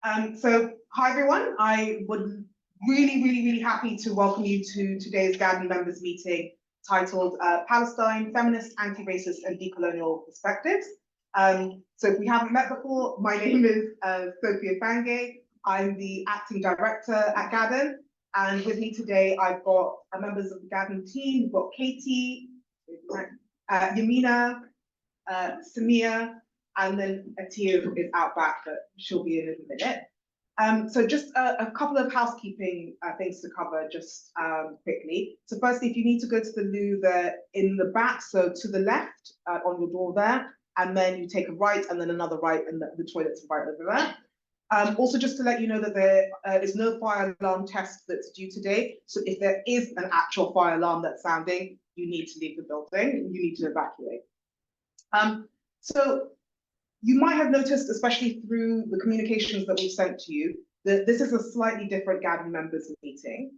Hi everyone. I would really happy to welcome you to today's GADN Members Meeting titled Palestine, Feminist, Anti-Racist and Decolonial Perspectives. So if we haven't met before, my name is Sophia Fangay. I'm the Acting Director at GADN. And with me today, I've got members of the GADN team. We've got Katie, Yamina, Samia, and then Elia is out back, but she'll be in a minute. So just a couple of housekeeping things to cover just quickly. So firstly, if you need to go to the loo, they're in the back, so to the left on your door there, and then you take a right and then another right, and the toilet's right over there. Also, just to let you know that there is no fire alarm test that's due today. So if there is an actual fire alarm that's sounding, you need to leave the building, you need to evacuate. So you might have noticed, especially through the communications that we've sent to you, that this is a slightly different GADN members meeting,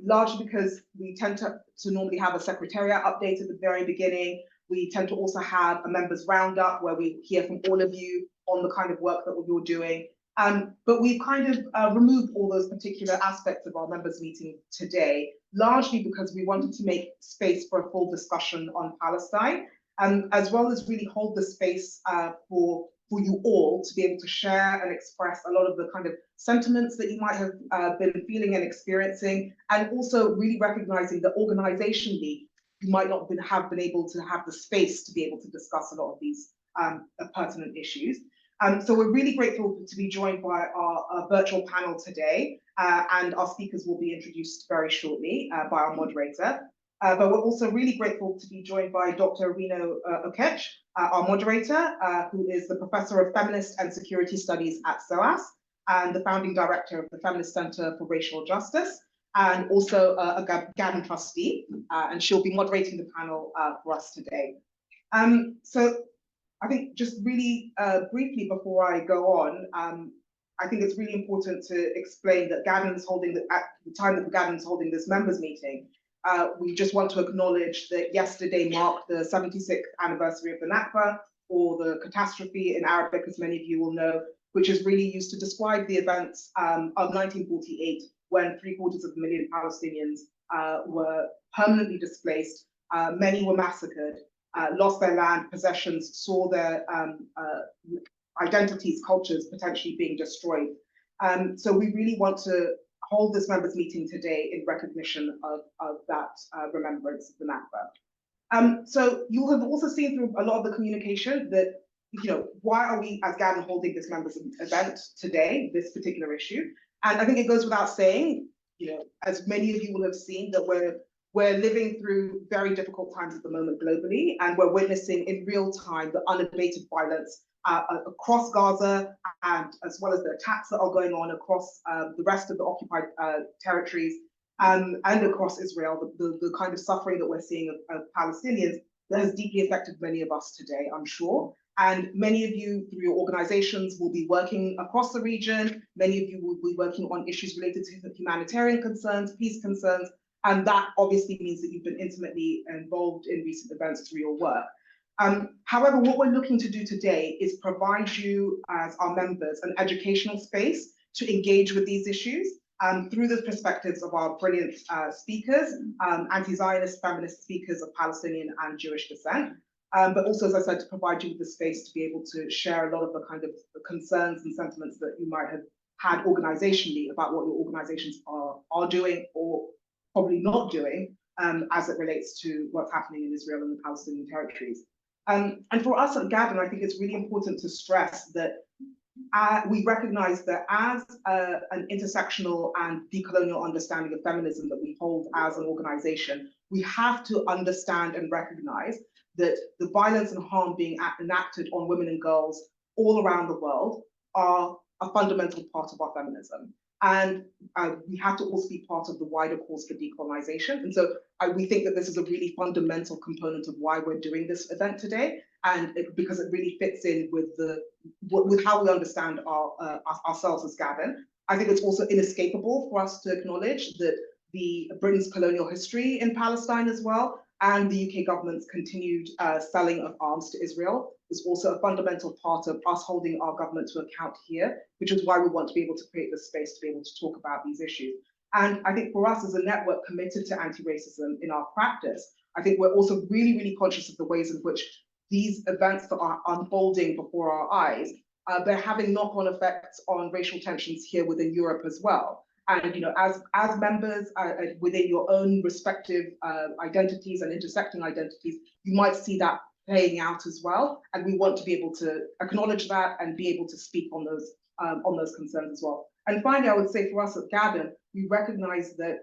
largely because we tend to normally have a secretariat update at the very beginning. We tend to also have a members roundup where we hear from all of you on the kind of work that you're doing. But we've kind of removed all those particular aspects of our members meeting today, largely because we wanted to make space for a full discussion on Palestine, as well as really hold the space for you all to be able to share and express a lot of the kind of sentiments that you might have been feeling and experiencing, and also really recognizing that organizationally, you might not have been able to have the space to be able to discuss a lot of these pertinent issues. So we're really grateful to be joined by our virtual panel today, and our speakers will be introduced very shortly by our moderator. But we're also really grateful to be joined by Dr. Awino Okech, our moderator, who is the Professor of Feminist and Security Studies at SOAS, and the founding director of the Feminist Center for Racial Justice, and also a GADN Trustee, and she'll be moderating the panel for us today. So I think just really briefly before I go on, I think it's really important to explain that GADN is holding, at the time that GADN is holding this members meeting, we just want to acknowledge that yesterday marked the 76th anniversary of the Nakba, or the catastrophe in Arabic, as many of you will know, which is really used to describe the events of 1948, when 750,000 Palestinians were permanently displaced. Many were massacred, lost their land, possessions, saw their identities, cultures potentially being destroyed. So we really want to hold this members meeting today in recognition of that remembrance of the Nakba. So you'll have also seen through a lot of the communication that, why are we as GADN holding this members event today, this particular issue? And I think it goes without saying, as many of you will have seen, that we're living through very difficult times at the moment globally, and we're witnessing in real time the unabated violence across Gaza, and as well as the attacks that are going on across the rest of the occupied territories, and across Israel, the kind of suffering that we're seeing of Palestinians that has deeply affected many of us today, I'm sure. And many of you, through your organizations, will be working across the region. Many of you will be working on issues related to humanitarian concerns, peace concerns, and that obviously means that you've been intimately involved in recent events through your work. However, what we're looking to do today is provide you, as our members, an educational space to engage with these issues through the perspectives of our brilliant speakers, anti-Zionist feminist speakers of Palestinian and Jewish descent. But also, as I said, to provide you with the space to be able to share a lot of the kind of concerns and sentiments that you might have had organizationally about what your organizations are doing or probably not doing as it relates to what's happening in Israel and the Palestinian territories. And for us at GADN, I think it's really important to stress that we recognize that as an intersectional and decolonial understanding of feminism that we hold as an organization, we have to understand and recognize that the violence and harm being enacted on women and girls all around the world are a fundamental part of our feminism. And we have to also be part of the wider cause for decolonization. And so we think that this is a really fundamental component of why we're doing this event today, and because it really fits in with how we understand ourselves as GADN. I think it's also inescapable for us to acknowledge that Britain's colonial history in Palestine as well, and the UK government's continued selling of arms to Israel is also a fundamental part of us holding our government to account here, which is why we want to be able to create the space to be able to talk about these issues. And I think for us as a network committed to anti-racism in our practice, I think we're also really, really conscious of the ways in which these events that are unfolding before our eyes, they're having knock-on effects on racial tensions here within Europe as well. And as members within your own respective identities and intersecting identities, you might see that playing out as well. And we want to be able to acknowledge that and be able to speak on those concerns as well. And finally, I would say for us at GADN, we recognize that,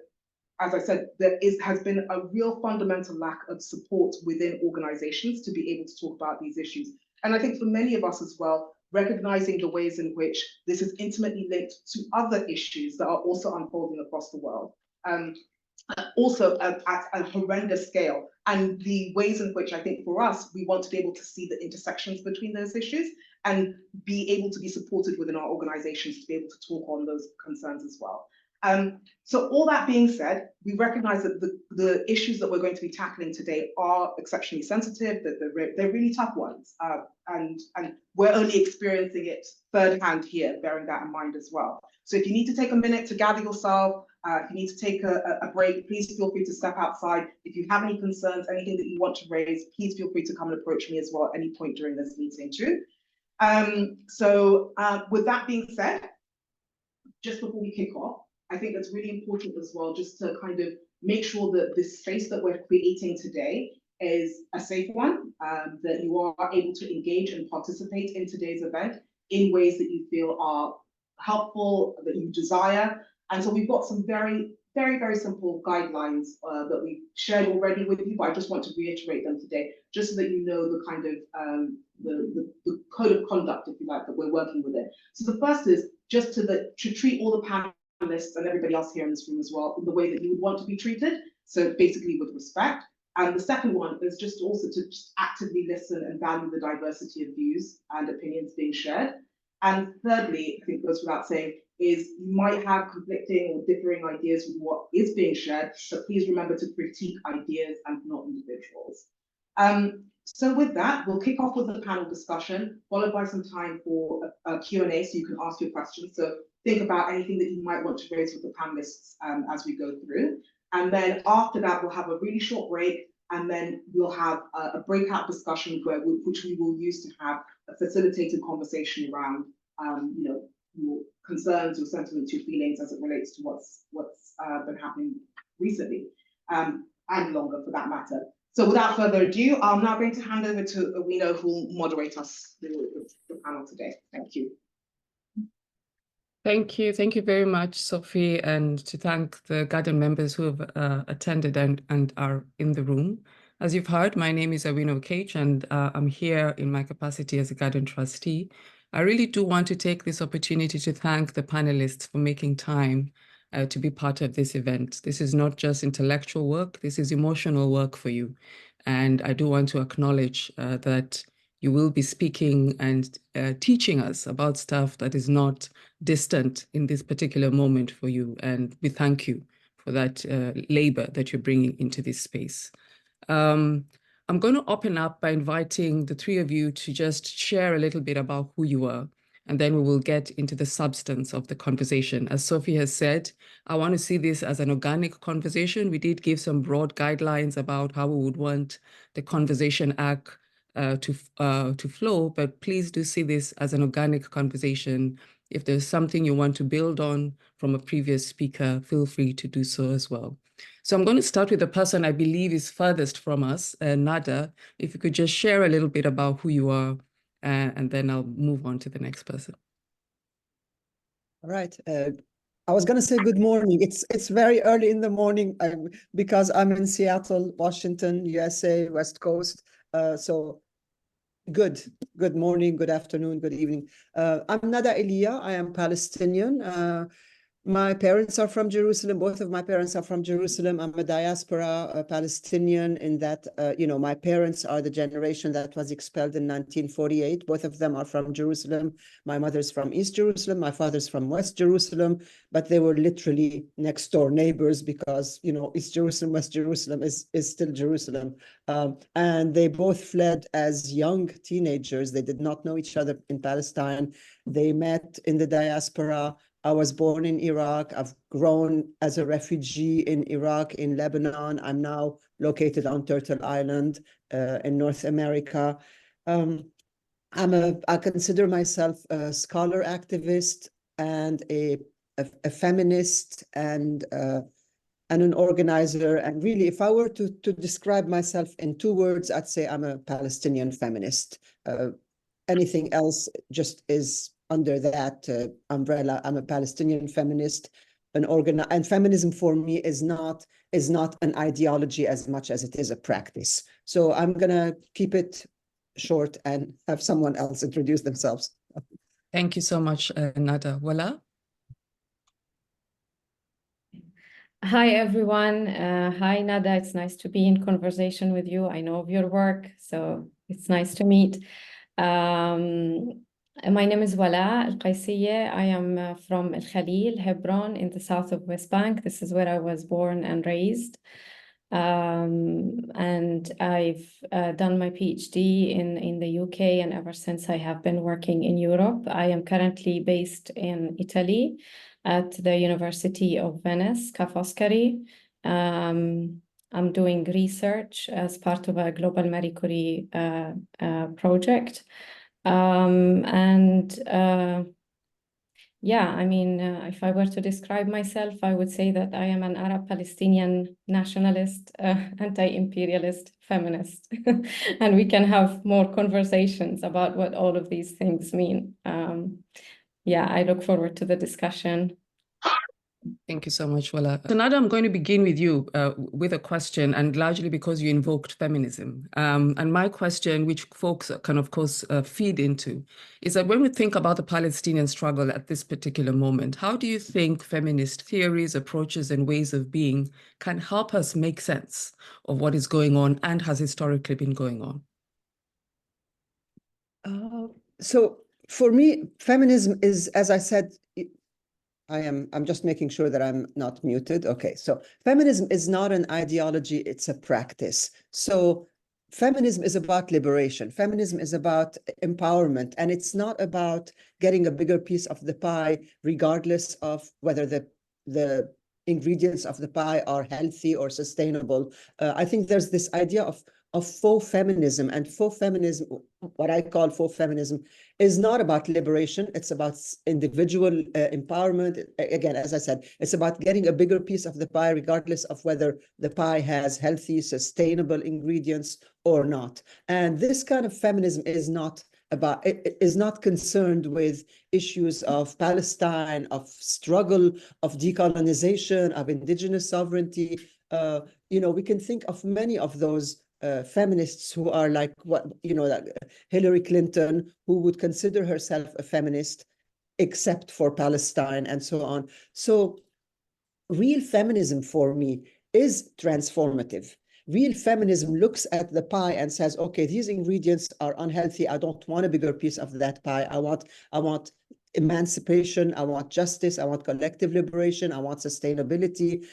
as I said, there has been a real fundamental lack of support within organizations to be able to talk about these issues. And I think for many of us as well, recognizing the ways in which this is intimately linked to other issues that are also unfolding across the world, also at a horrendous scale, and the ways in which I think for us, we want to be able to see the intersections between those issues and be able to be supported within our organizations to be able to talk on those concerns as well. So all that being said, we recognize that the issues that we're going to be tackling today are exceptionally sensitive, that they're really tough ones, and we're only experiencing it firsthand here, bearing that in mind as well. So if you need to take a minute to gather yourself, if you need to take a break, please feel free to step outside. If you have any concerns, anything that you want to raise, please feel free to come and approach me as well at any point during this meeting too. With that being said, just before we kick off, I think it's really important as well just to kind of make sure that this space that we're creating today is a safe one, that you are able to engage and participate in today's event in ways that you feel are helpful, that you desire. And so we've got some very, very, very simple guidelines that we've shared already with you, but I just want to reiterate them today, just so that you know the kind of the code of conduct, if you like, that we're working within. So the first is just to treat all the panelists and everybody else here in this room as well in the way that you would want to be treated, so basically with respect. And the second one is just also to just actively listen and value the diversity of views and opinions being shared. And thirdly, I think it goes without saying, is you might have conflicting or differing ideas with what is being shared, but please remember to critique ideas and not individuals. So with that, we'll kick off with a panel discussion, followed by some time for a Q&A so you can ask your questions. So think about anything that you might want to raise with the panelists as we go through. And then after that, we'll have a really short break, and then we'll have a breakout discussion which we will use to have a facilitated conversation around your concerns, your sentiments, your feelings as it relates to what's been happening recently, and longer for that matter. So without further ado, I'm now going to hand over to Awino, who will moderate us through the panel today. Thank you. Thank you. Thank you very much, Sophie, and to thank the GADN members who have attended and are in the room. As you've heard, my name is Awino Okech, and I'm here in my capacity as a GADN trustee. I really do want to take this opportunity to thank the panelists for making time to be part of this event. This is not just intellectual work, this is emotional work for you. And I do want to acknowledge that you will be speaking and teaching us about stuff that is not distant in this particular moment for you. And we thank you for that labor that you're bringing into this space. I'm going to open up by inviting the three of you to just share a little bit about who you are, and then we will get into the substance of the conversation. As Sophie has said, I want to see this as an organic conversation. We did give some broad guidelines about how we would want the conversation arc to flow, but please do see this as an organic conversation. If there's something you want to build on from a previous speaker, feel free to do so as well. So I'm going to start with the person I believe is furthest from us, Nada. If you could just share a little bit about who you are, and then I'll move on to the next person. All right. I was going to say good morning. It's very early in the morning because I'm in Seattle, Washington, USA, West Coast. So good morning, good afternoon, good evening. I'm Nada Elia. I am Palestinian. My parents are from Jerusalem. Both of my parents are from Jerusalem. I'm a diaspora, a Palestinian in that, my parents are the generation that was expelled in 1948. Both of them are from Jerusalem. My mother's from East Jerusalem. My father's from West Jerusalem, but they were literally next door neighbors because, East Jerusalem, West Jerusalem is still Jerusalem. And they both fled as young teenagers. They did not know each other in Palestine. They met in the diaspora. I was born in Iraq. I've grown as a refugee in Iraq, in Lebanon. I'm now located on Turtle Island in North America. I consider myself a scholar activist and a feminist and an organizer. And really, if I were to describe myself in 2 words, I'd say I'm a Palestinian feminist. Anything else just is under that umbrella. I'm a Palestinian feminist, and feminism for me is not an ideology as much as it is a practice. So I'm gonna keep it short and have someone else introduce themselves. Thank you so much, Nada. Wala? Hi, everyone. Hi, Nada. It's nice to be in conversation with you. I know of your work, so it's nice to meet. My name is Wala Al-Qaysiyeh. I am from Al-Khalil, Hebron, in the south of West Bank. This is where I was born and raised. And I've done my PhD in the UK, and ever since I have been working in Europe. I am currently based in Italy at the University of Venice, Ca' Foscari. I'm doing research as part of a Global Marie Curie project. Yeah, I mean, if I were to describe myself, I would say that I am an Arab Palestinian nationalist, anti-imperialist feminist. And we can have more conversations about what all of these things mean. Yeah, I look forward to the discussion. Thank you so much, Wala. So Nada, I'm going to begin with you with a question, and largely because you invoked feminism. And my question, which folks can, of course, feed into, is that when we think about the Palestinian struggle at this particular moment, how do you think feminist theories, approaches, and ways of being can help us make sense of what is going on and has historically been going on? So for me, feminism is, as I said, I'm just making sure that I'm not muted. Okay, so feminism is not an ideology, it's a practice. So feminism is about liberation. Feminism is about empowerment, and it's not about getting a bigger piece of the pie, regardless of whether the ingredients of the pie are healthy or sustainable. I think there's this idea of faux feminism, and faux feminism, what I call faux feminism, is not about liberation. It's about individual empowerment. Again, as I said, it's about getting a bigger piece of the pie, regardless of whether the pie has healthy, sustainable ingredients or not. And this kind of feminism is not concerned with issues of Palestine, of struggle, of decolonization, of indigenous sovereignty. We can think of many of those feminists who are like like Hillary Clinton, who would consider herself a feminist, except for Palestine and so on. So real feminism for me is transformative. Real feminism looks at the pie and says, okay, these ingredients are unhealthy. I don't want a bigger piece of that pie. I want emancipation, I want justice, I want collective liberation, I want sustainability.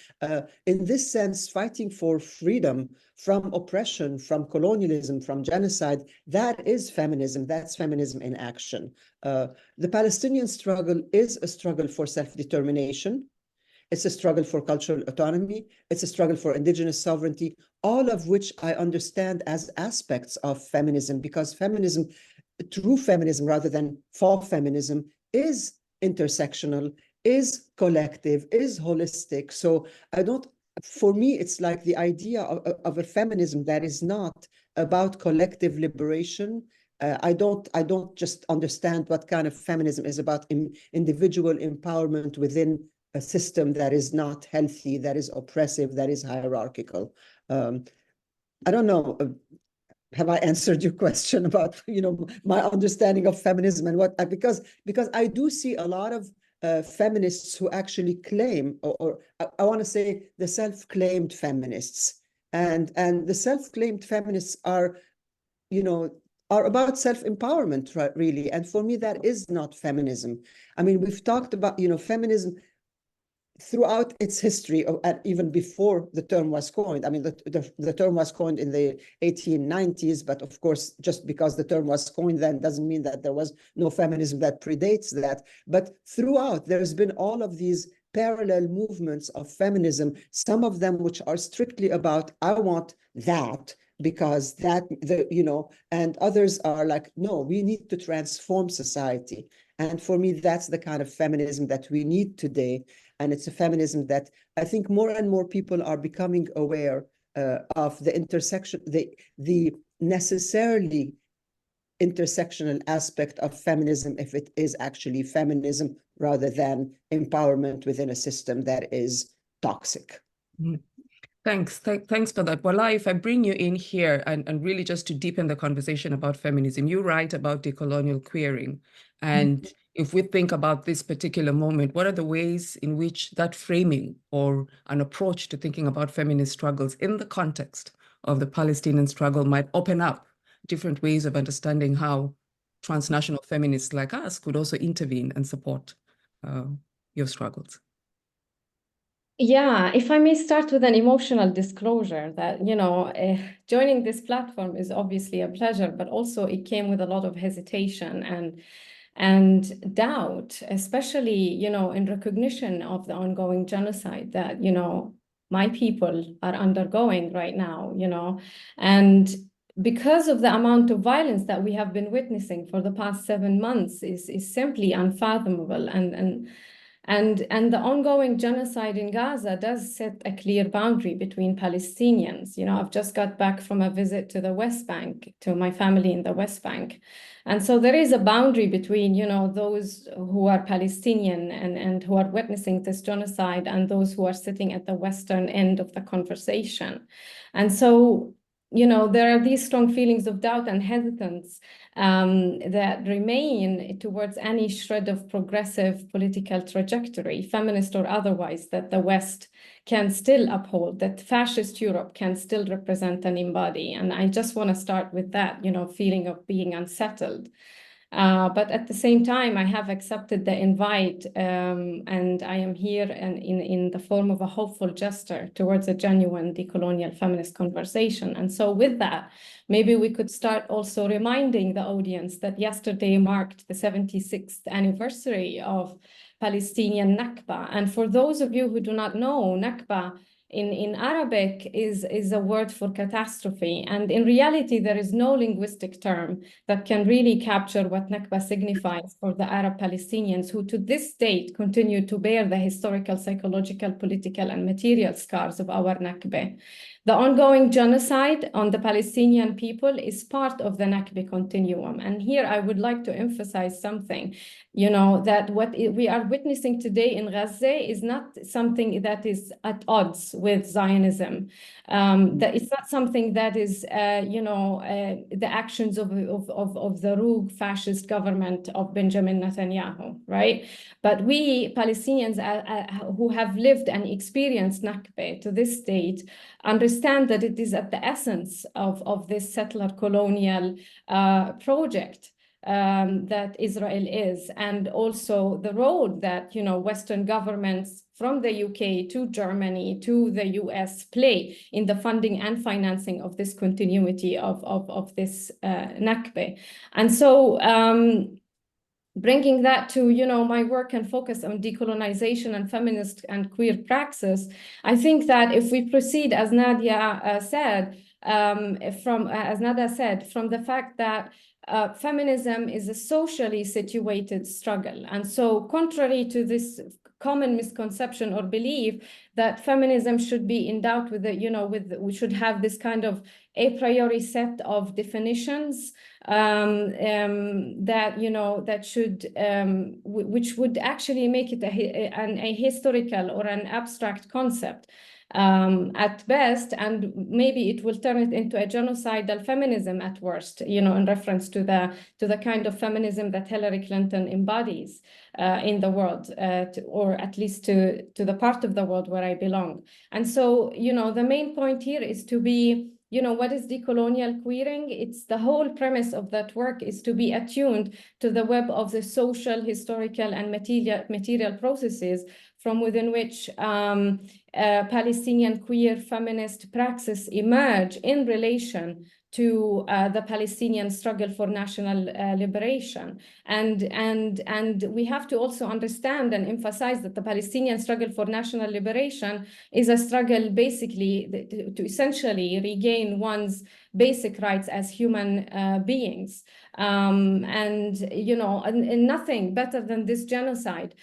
In this sense, fighting for freedom from oppression, from colonialism, from genocide, that is feminism. That's feminism in action. The Palestinian struggle is a struggle for self-determination. It's a struggle for cultural autonomy. It's a struggle for indigenous sovereignty, all of which I understand as aspects of feminism, because feminism, true feminism rather than faux feminism, is intersectional, is collective, is holistic. So for me, it's like the idea of a feminism that is not about collective liberation. I don't just understand what kind of feminism is about individual empowerment within a system that is not healthy, that is oppressive, that is hierarchical. I don't know. Have I answered your question about my understanding of feminism and what? Because I do see a lot of feminists who actually claim, or I want to say the self-claimed feminists. And the self-claimed feminists are, are about self-empowerment, right, really. And for me, that is not feminism. I mean, we've talked about, feminism throughout its history, even before the term was coined. I mean, the term was coined in the 1890s, but of course, just because the term was coined then doesn't mean that there was no feminism that predates that. But throughout, there's been all of these parallel movements of feminism, some of them which are strictly about, I want that, because that, and others are like, no, we need to transform society. And for me, that's the kind of feminism that we need today. And it's a feminism that I think more and more people are becoming aware of the intersection, the necessarily intersectional aspect of feminism, if it is actually feminism rather than empowerment within a system that is toxic. Mm. Thanks for that. Walaa, if I bring you in here and really just to deepen the conversation about feminism, you write about decolonial queering. And if we think about this particular moment, what are the ways in which that framing or an approach to thinking about feminist struggles in the context of the Palestinian struggle might open up different ways of understanding how transnational feminists like us could also intervene and support your struggles? Yeah, if I may start with an emotional disclosure that, joining this platform is obviously a pleasure, but also it came with a lot of hesitation and doubt, especially, in recognition of the ongoing genocide that, my people are undergoing right now, and because of the amount of violence that we have been witnessing for the past 7 months is simply unfathomable. And the ongoing genocide in Gaza does set a clear boundary between Palestinians. I've just got back from a visit to the West Bank, to my family in the West Bank. And so there is a boundary between, those who are Palestinian and who are witnessing this genocide and those who are sitting at the Western end of the conversation. And so, there are these strong feelings of doubt and hesitance that remain towards any shred of progressive political trajectory, feminist or otherwise, that the West can still uphold, that fascist Europe can still represent and embody. And I just want to start with that, feeling of being unsettled. But at the same time, I have accepted the invite, and I am here in the form of a hopeful gesture towards a genuine decolonial feminist conversation. And so with that, maybe we could start also reminding the audience that yesterday marked the 76th anniversary of Palestinian Nakba. And for those of you who do not know, Nakba in Arabic is a word for catastrophe. And in reality, there is no linguistic term that can really capture what Nakba signifies for the Arab Palestinians who to this date continue to bear the historical, psychological, political, and material scars of our Nakba. The ongoing genocide on the Palestinian people is part of the Nakba continuum. And here I would like to emphasize something, that what we are witnessing today in Gaza is not something that is at odds with Zionism. That it's not something that is, the actions of the rogue fascist government of Benjamin Netanyahu, right? But we Palestinians who have lived and experienced Nakba to this date understand that it is at the essence of this settler colonial project that Israel is, and also the role that Western governments from the UK to Germany to the US play in the funding and financing of this continuity of this Nakba. And so bringing that to my work and focus on decolonization and feminist and queer praxis, I think that if we proceed, as Nadia said, from the fact that feminism is a socially situated struggle. And so contrary to this common misconception or belief that feminism should be endowed with we should have this kind of a priori set of definitions that should which would actually make it a historical or an abstract concept. at best, and maybe it will turn it into a genocidal feminism at worst, you know, in reference to the kind of feminism that Hillary Clinton embodies in the world, or at least to the part of the world where I belong. And so, you know, the main point here is to be, you know, what is decolonial queering? It's the whole premise of that work is to be attuned to the web of the social, historical, and material processes from within which Palestinian queer feminist praxis emerge in relation to the Palestinian struggle for national liberation. And we have to also understand and emphasize that the Palestinian struggle for national liberation is a struggle basically to essentially regain one's basic rights as human beings. And, you know, and nothing better than this genocide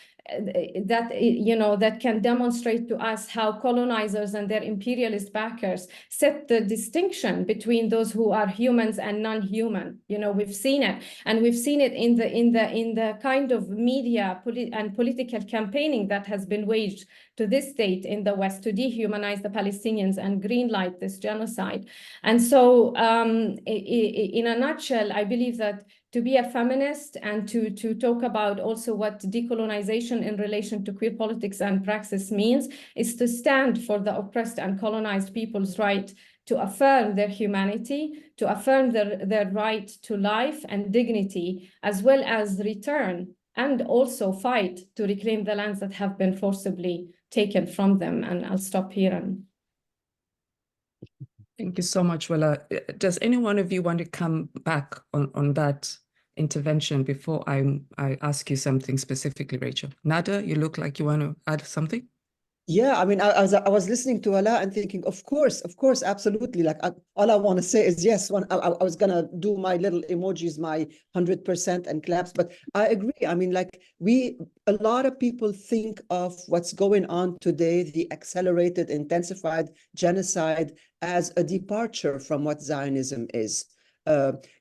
that, you know, that can demonstrate to us how colonizers and their imperialist backers set the distinction between those who are humans and non-human. You know, we've seen it, and we've seen it in the kind of media and political campaigning that has been waged to this date in the West to dehumanize the Palestinians and greenlight this genocide. And so, in a nutshell, I believe that to be a feminist and to talk about also what decolonization in relation to queer politics and praxis means is to stand for the oppressed and colonized people's right to affirm their humanity, to affirm their right to life and dignity, as well as return and also fight to reclaim the lands that have been forcibly taken from them. And I'll stop here. Thank you so much, Willa. Does any one of you want to come back on that intervention before I ask you something specifically, Rachel? Nada, you look like you want to add something? Yeah, I mean, I was listening to Ala and thinking, of course, absolutely. Like, all I want to say is yes. I was gonna do my little emojis, my 100% and claps, but I agree. I mean, like, a lot of people think of what's going on today, the accelerated, intensified genocide, as a departure from what Zionism is.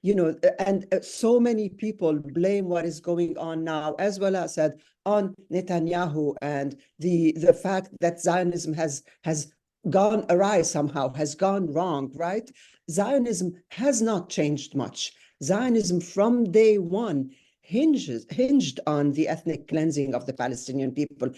You know, and so many people blame what is going on now, as well as said, on Netanyahu and the fact that Zionism has gone awry somehow, has gone wrong, right? Zionism has not changed much. Zionism from day one hinged on the ethnic cleansing of the Palestinian people.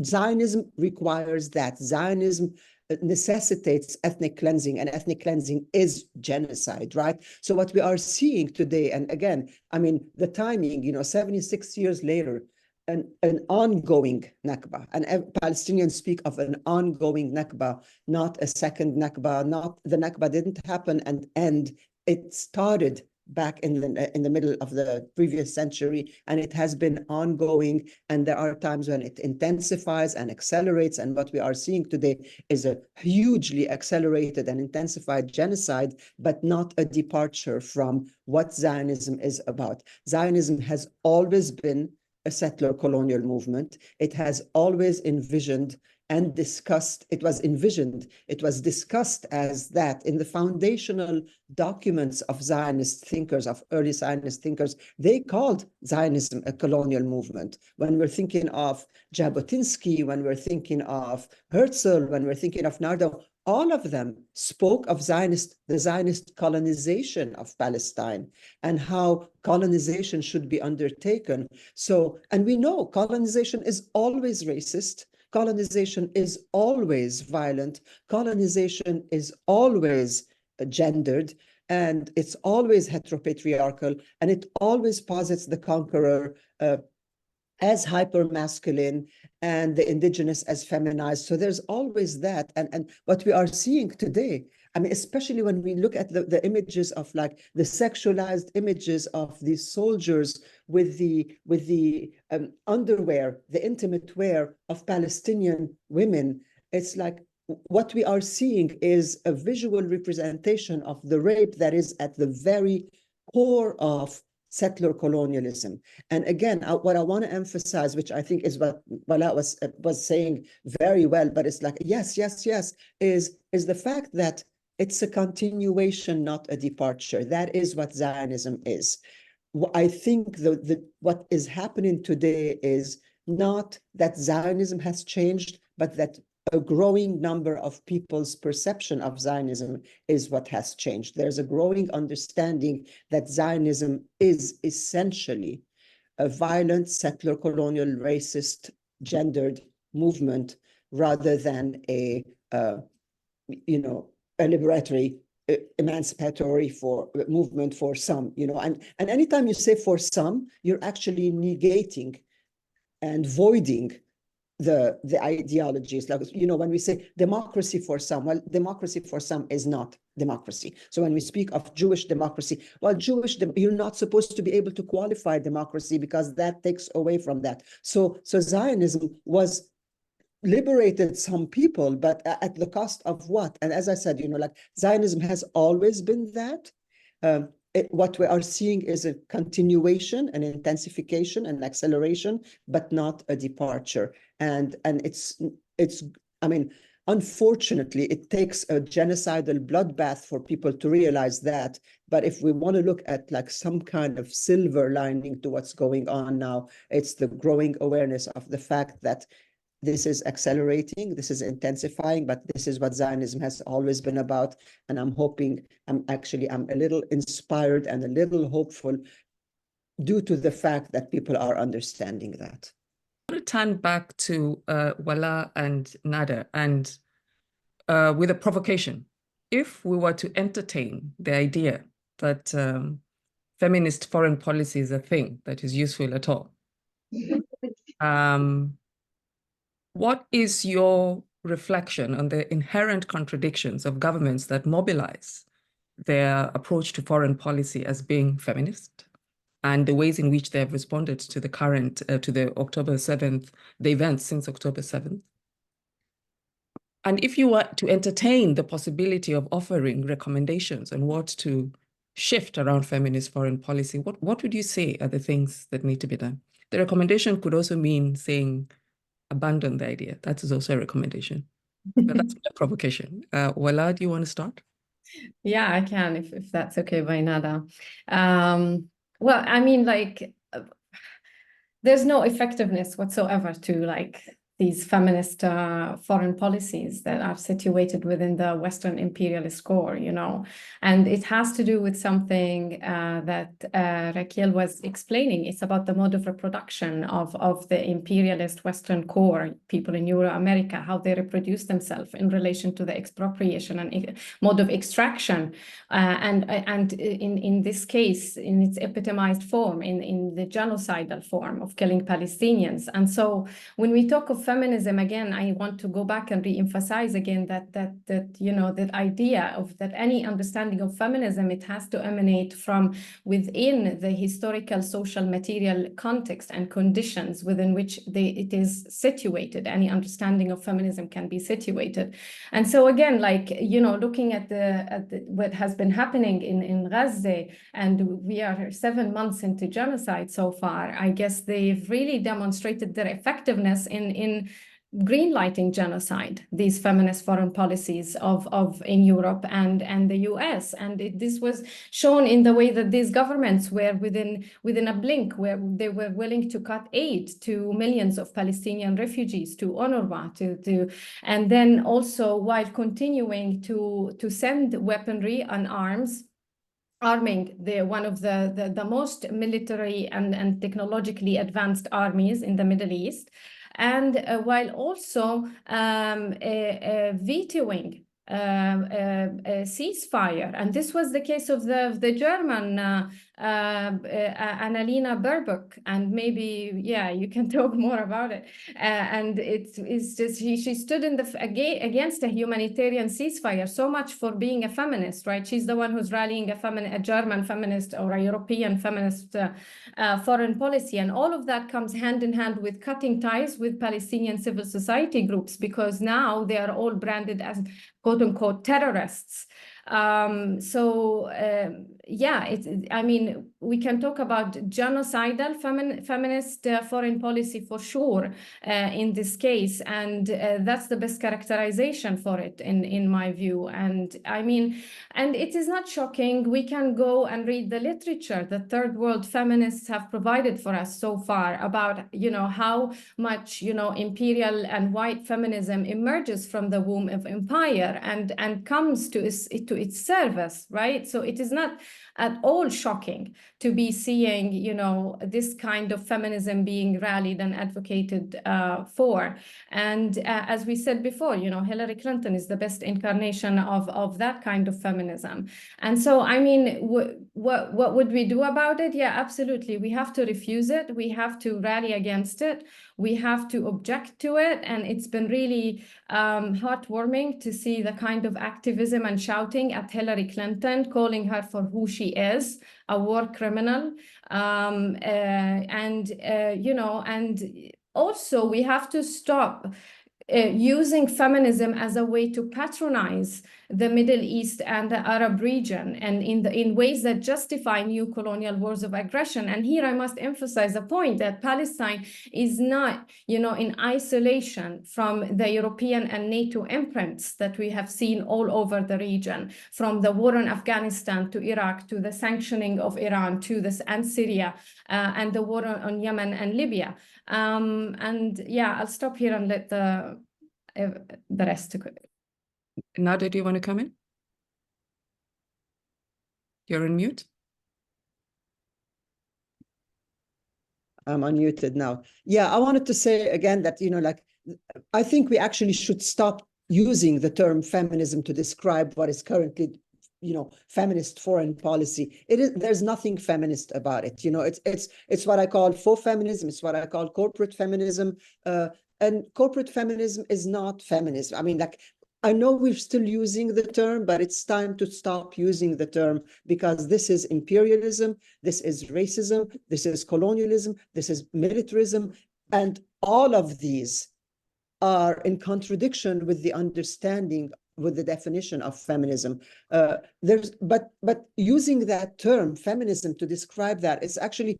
Zionism requires that. Zionism necessitates ethnic cleansing, and ethnic cleansing is genocide, right? So what we are seeing today, and again, I mean, the timing, you know, 76 years later, an ongoing Nakba, and Palestinians speak of an ongoing Nakba, not a second Nakba, not the Nakba didn't happen and end. It started back in the middle of the previous century, and it has been ongoing, and there are times when it intensifies and accelerates, and what we are seeing today is a hugely accelerated and intensified genocide, but not a departure from what Zionism is about. Zionism has always been a settler colonial movement. It has always envisioned and discussed, it was discussed as that in the foundational documents of Zionist thinkers, of early Zionist thinkers. They called Zionism a colonial movement. When we're thinking of Jabotinsky, when we're thinking of Herzl, when we're thinking of Nardo, all of them spoke of the Zionist colonization of Palestine and how colonization should be undertaken. So, and we know colonization is always racist. Colonization is always violent. Colonization is always gendered, and it's always heteropatriarchal, and it always posits the conqueror as hyper-masculine and the indigenous as feminized. So there's always that. And what we are seeing today, I mean, especially when we look at the images of like the sexualized images of these soldiers with the underwear, the intimate wear of Palestinian women, it's like what we are seeing is a visual representation of the rape that is at the very core of settler colonialism. And again, what I want to emphasize, which I think is what Bala was saying very well, but it's like, yes, is the fact that it's a continuation, not a departure. That is what Zionism is. I think what is happening today is not that Zionism has changed, but that a growing number of people's perception of Zionism is what has changed. There's a growing understanding that Zionism is essentially a violent, settler, colonial, racist, gendered movement rather than a liberatory, emancipatory movement for some. And anytime you say for some, you're actually negating and voiding the ideologies. Like, when we say democracy for some, well, democracy for some is not democracy. So when we speak of Jewish democracy, well, you're not supposed to be able to qualify democracy because that takes away from that. So Zionism was liberated some people, but at the cost of what? And as I said, Zionism has always been that. What we are seeing is a continuation, an intensification, an acceleration, but not a departure. And it's unfortunately, it takes a genocidal bloodbath for people to realize that. But if we want to look at some kind of silver lining to what's going on now, it's the growing awareness of the fact that this is accelerating, this is intensifying, but this is what Zionism has always been about. And I'm a little inspired and a little hopeful due to the fact that people are understanding that. I want to turn back to Wala and Nada, and with a provocation. If we were to entertain the idea that feminist foreign policy is a thing that is useful at all, what is your reflection on the inherent contradictions of governments that mobilize their approach to foreign policy as being feminist, and the ways in which they have responded to the current, to the October 7th, the events since October 7th? And if you were to entertain the possibility of offering recommendations on what to shift around feminist foreign policy, what would you say are the things that need to be done? The recommendation could also mean saying, abandon the idea. That is also a recommendation. But that's a provocation. Wala, do you want to start? Yeah, I can, if that's okay by Nada. Well, I mean, there's no effectiveness whatsoever to these feminist foreign policies that are situated within the Western imperialist core, and it has to do with something that Raquel was explaining. It's about the mode of reproduction of the imperialist Western core, people in Euro-America, how they reproduce themselves in relation to the expropriation and mode of extraction, and in this case, in its epitomized form, in the genocidal form of killing Palestinians. And so when we talk of feminism, again, I want to go back and re-emphasize again that idea of that any understanding of feminism, it has to emanate from within the historical, social, material context and conditions within which it is situated. Any understanding of feminism can be situated. And so again, looking at what has been happening in Gaza, and we are 7 months into genocide so far, I guess they've really demonstrated their effectiveness in greenlighting genocide, these feminist foreign policies in Europe and the US. And this was shown in the way that these governments were within a blink, where they were willing to cut aid to millions of Palestinian refugees, to UNRWA, and then also while continuing to send weaponry and arms, arming one of the most military and technologically advanced armies in the Middle East, and while also vetoing a ceasefire. And this was the case of the German Annalena Baerbock, and maybe, yeah, you can talk more about it. And it's just, she stood against a humanitarian ceasefire, so much for being a feminist, right? She's the one who's rallying a German feminist or a European feminist foreign policy. And all of that comes hand in hand with cutting ties with Palestinian civil society groups, because now they are all branded as quote-unquote terrorists. Yeah, I mean, we can talk about genocidal feminist foreign policy for sure in this case, and that's the best characterization for it in my view. And I mean, and it is not shocking. We can go and read the literature that third world feminists have provided for us so far about, you know, how much, you know, imperial and white feminism emerges from the womb of empire and comes to its service, right? So it is not at all shocking to be seeing, you know, this kind of feminism being rallied and advocated for. And as we said before, you know, Hillary Clinton is the best incarnation of that kind of feminism. And so, I mean, what would we do about it? Yeah, absolutely. We have to refuse it. We have to rally against it. We have to object to it. And it's been really heartwarming to see the kind of activism and shouting at Hillary Clinton, calling her for who she is, a war criminal. You know, and also we have to stop using feminism as a way to patronize the Middle East and the Arab region, and in ways that justify new colonial wars of aggression. And here I must emphasize the point that Palestine is not, you know, in isolation from the European and NATO imprints that we have seen all over the region, from the war in Afghanistan to Iraq, to the sanctioning of Iran, to this and Syria, and the war on Yemen and Libya. And yeah, I'll stop here and let the rest. Nadia, do you want to come in? You're on mute. I'm unmuted now. Yeah, I wanted to say again that, you know, like, I think we actually should stop using the term feminism to describe what is currently, you know, feminist foreign policy. There's nothing feminist about it. You know, it's what I call faux feminism. It's what I call corporate feminism. And corporate feminism is not feminism. I mean, like, I know we're still using the term, but it's time to stop using the term, because this is imperialism, this is racism, this is colonialism, this is militarism, and all of these are in contradiction with the understanding, with the definition of feminism. But using that term feminism to describe that is actually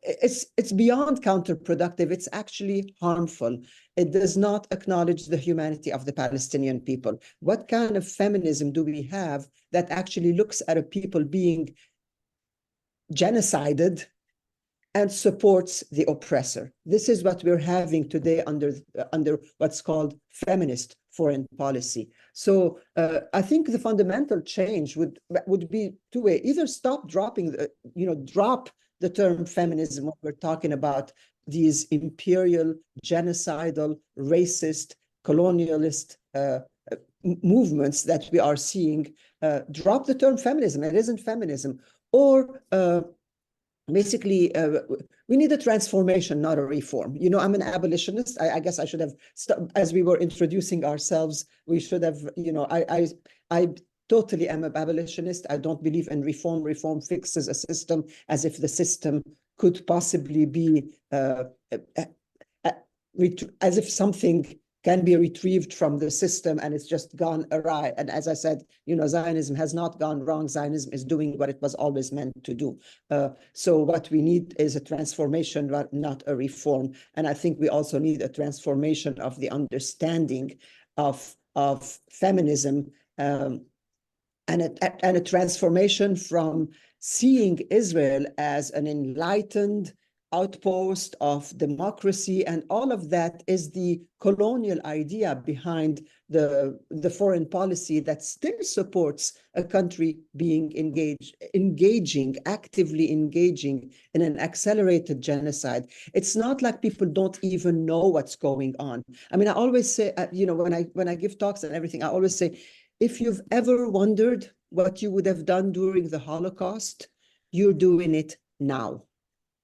it's beyond counterproductive. It's actually harmful. It does not acknowledge the humanity of the Palestinian people. What kind of feminism do we have that actually looks at a people being genocided and supports the oppressor? This is what we're having today under what's called feminist foreign policy. So I think the fundamental change would be two-way. Either stop dropping, drop the term feminism when we're talking about these imperial, genocidal, racist, colonialist movements that we are seeing. Drop the term feminism. It isn't feminism. Or basically, we need a transformation, not a reform. You know, I'm an abolitionist. I guess I should have, as we were introducing ourselves, we should have, you know, I totally am an abolitionist. I don't believe in reform. Reform fixes a system, as if the system could possibly be, as if something can be retrieved from the system and it's just gone awry. And as I said, you know, Zionism has not gone wrong. Zionism is doing what it was always meant to do. So what we need is a transformation, not a reform. And I think we also need a transformation of the understanding of feminism, and a transformation from seeing Israel as an enlightened outpost of democracy, and all of that is the colonial idea behind the foreign policy that still supports a country being actively engaging in an accelerated genocide. It's not like people don't even know what's going on. I mean, I always say, you know, when I give talks and everything, I always say, if you've ever wondered what you would have done during the Holocaust, you're doing it now.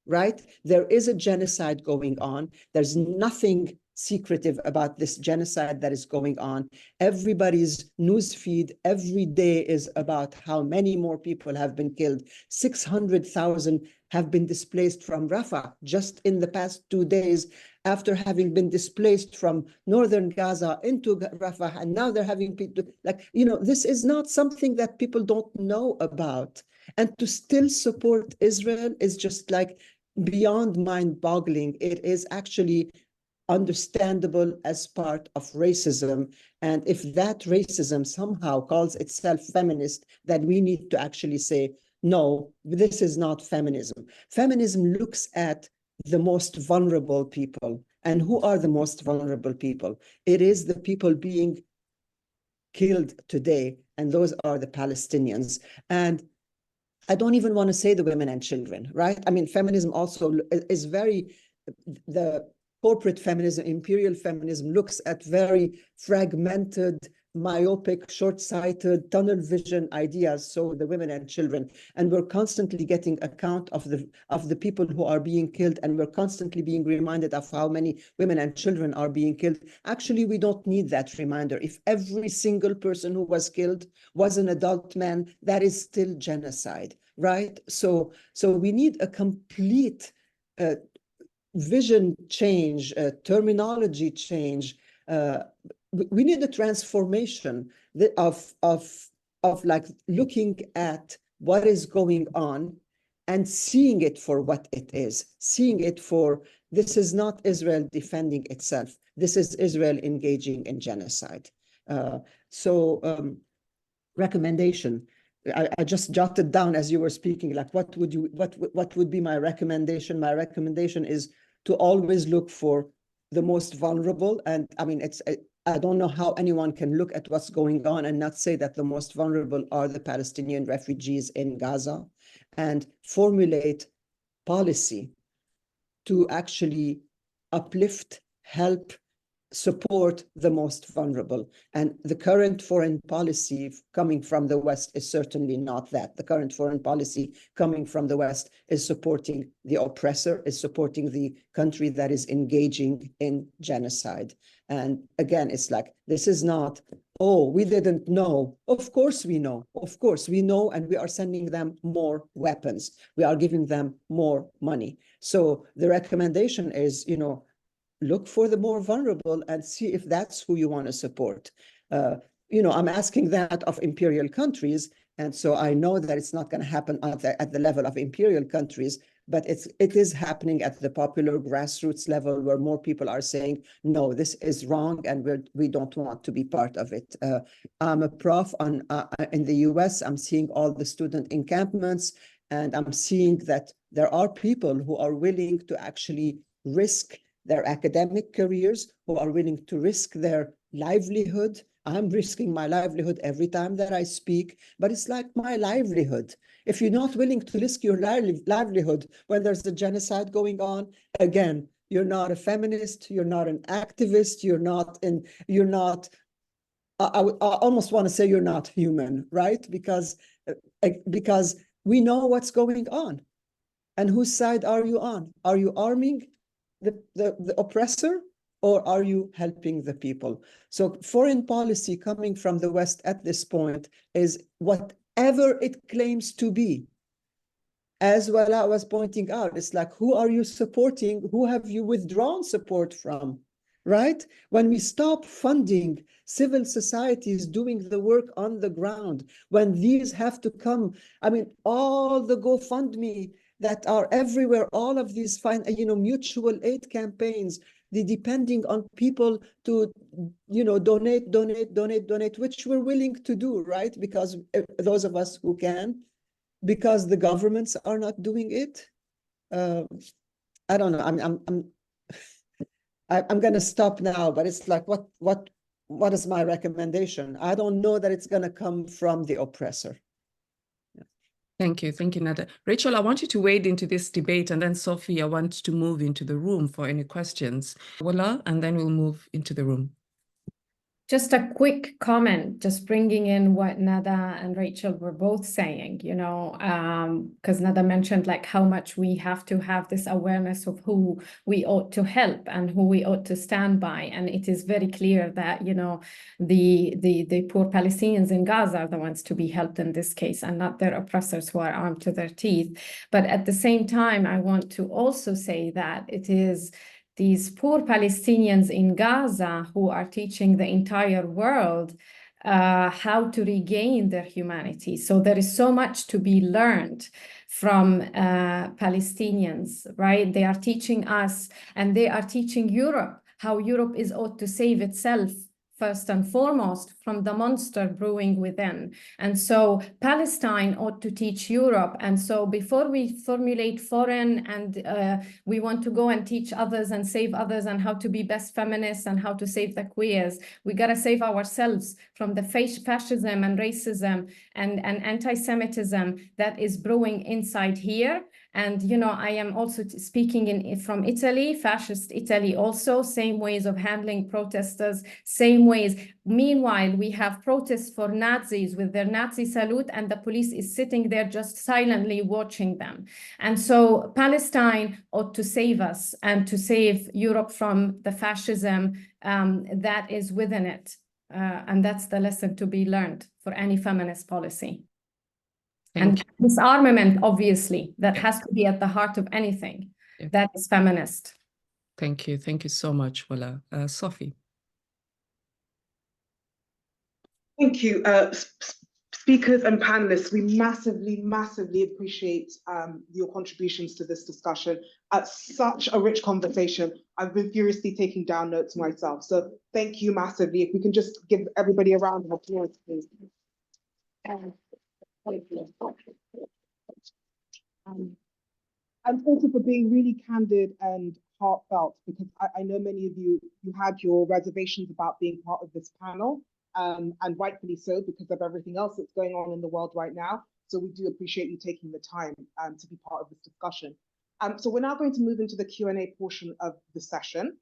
Right? There is a genocide going on. There's nothing secretive about this genocide that is going on. Everybody's newsfeed every day is about how many more people have been killed. 600,000 have been displaced from Rafah just in the past 2 days, after having been displaced from northern Gaza into Rafah, and now they're having people, like, you know, this is not something that people don't know about. And to still support Israel is just like beyond mind-boggling. It is actually understandable as part of racism. And if that racism somehow calls itself feminist, then we need to actually say, no, this is not feminism. Feminism looks at the most vulnerable people. And who are the most vulnerable people? It is the people being killed today, and those are the Palestinians. And I don't even want to say the women and children, right? I mean, feminism also is very, the corporate feminism, imperial feminism looks at very fragmented, myopic, short-sighted, tunnel vision ideas, so the women and children. And we're constantly getting account of the people who are being killed, and we're constantly being reminded of how many women and children are being killed. Actually, we don't need that reminder. If every single person who was killed was an adult man, that is still genocide, right? So we need a complete vision change, terminology change. We need a transformation of like looking at what is going on and seeing it for what it is, seeing it for, this is not Israel defending itself. This is Israel engaging in genocide. Recommendation. I just jotted down as you were speaking, like what would be my recommendation? My recommendation is to always look for the most vulnerable. And I mean, I don't know how anyone can look at what's going on and not say that the most vulnerable are the Palestinian refugees in Gaza, and formulate policy to actually uplift, help, support the most vulnerable. And the current foreign policy coming from the West is certainly not that. The current foreign policy coming from the West is supporting the oppressor, is supporting the country that is engaging in genocide. And again, it's like, this is not, oh, we didn't know. Of course we know. Of course we know, and we are sending them more weapons. We are giving them more money. So the recommendation is, you know, look for the more vulnerable and see if that's who you want to support. You know, I'm asking that of imperial countries, and so I know that it's not going to happen at the level of imperial countries, but it is happening at the popular grassroots level, where more people are saying, no, this is wrong, and we don't want to be part of it. I'm a prof in the US. I'm seeing all the student encampments, and I'm seeing that there are people who are willing to actually risk their academic careers, who are willing to risk their livelihood. I'm risking my livelihood every time that I speak, but it's like my livelihood. If you're not willing to risk your livelihood when there's a genocide going on, again, you're not a feminist, you're not an activist, I almost want to say you're not human, right? Because we know what's going on. And whose side are you on? Are you arming the oppressor, or are you helping the people? So foreign policy coming from the West at this point is whatever it claims to be. As well, I was pointing out, it's like, who are you supporting? Who have you withdrawn support from, right? When we stop funding civil societies doing the work on the ground, when these have to come, I mean, all the GoFundMe that are everywhere, all of these mutual aid campaigns, depending on people to, donate, which we're willing to do, right? Because those of us who can, because the governments are not doing it. I don't know. I'm going to stop now, but it's like, what is my recommendation? I don't know that it's going to come from the oppressor. Thank you, Nada. Rachel, I want you to wade into this debate, and then Sophie, I want to move into the room for any questions. Voila, and then we'll move into the room. Just a quick comment, just bringing in what Nada and Rachel were both saying, you know, because Nada mentioned like how much we have to have this awareness of who we ought to help and who we ought to stand by. And it is very clear that, you know, the poor Palestinians in Gaza are the ones to be helped in this case and not their oppressors who are armed to their teeth. But at the same time, I want to also say that it is these poor Palestinians in Gaza who are teaching the entire world how to regain their humanity. So there is so much to be learned from Palestinians, right? They are teaching us and they are teaching Europe how Europe is ought to save itself first and foremost from the monster brewing within. And so Palestine ought to teach Europe. And so before we formulate foreign and we want to go and teach others and save others and how to be best feminists and how to save the queers, we got to save ourselves from the fascism and racism and anti-Semitism that is brewing inside here. And, you know, I am also speaking from Italy, fascist Italy also, same ways of handling protesters, same ways. Meanwhile, we have protests for Nazis with their Nazi salute and the police is sitting there just silently watching them. And so Palestine ought to save us and to save Europe from the fascism that is within it. And that's the lesson to be learned for any feminist policy. And disarmament, obviously, that has to be at the heart of anything that is feminist. Thank you. Thank you so much, Wala. Sophie. Thank you, speakers and panelists. We massively appreciate your contributions to this discussion. Such a rich conversation. I've been furiously taking down notes myself. So thank you massively. If we can just give everybody a round of applause, please. And also for being really candid and heartfelt, because I know many of you had your reservations about being part of this panel, and rightfully so because of everything else that's going on in the world right now. So we do appreciate you taking the time to be part of this discussion. So we're now going to move into the Q&A portion of the session.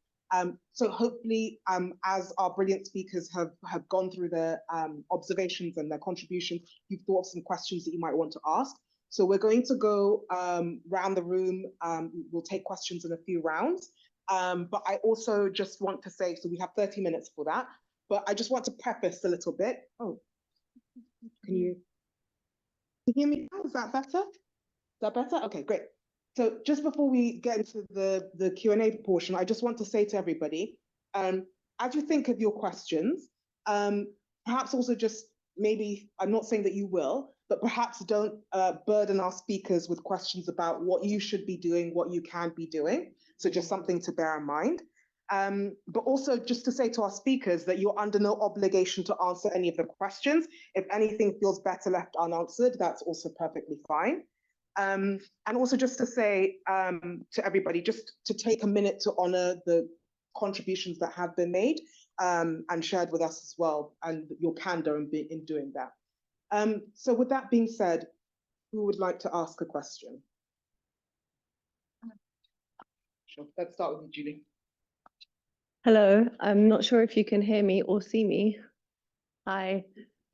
So hopefully, as our brilliant speakers have gone through their observations and their contributions, you've thought of some questions that you might want to ask. So we're going to go round the room. We'll take questions in a few rounds. But I also just want to say, so we have 30 minutes for that, but I just want to preface a little bit. Oh, can you hear me now? Is that better? Is that better? Okay, great. So just before we get into the Q&A portion, I just want to say to everybody, as you think of your questions, perhaps also just maybe, I'm not saying that you will, but perhaps don't burden our speakers with questions about what you should be doing, what you can be doing. So just something to bear in mind. But also just to say to our speakers that you're under no obligation to answer any of the questions. If anything feels better left unanswered, that's also perfectly fine. And also just to say to everybody, just to take a minute to honor the contributions that have been made and shared with us as well, and your candor in doing that. So with that being said, who would like to ask a question? Sure, let's start with you, Julie. Hello, I'm not sure if you can hear me or see me. Hi.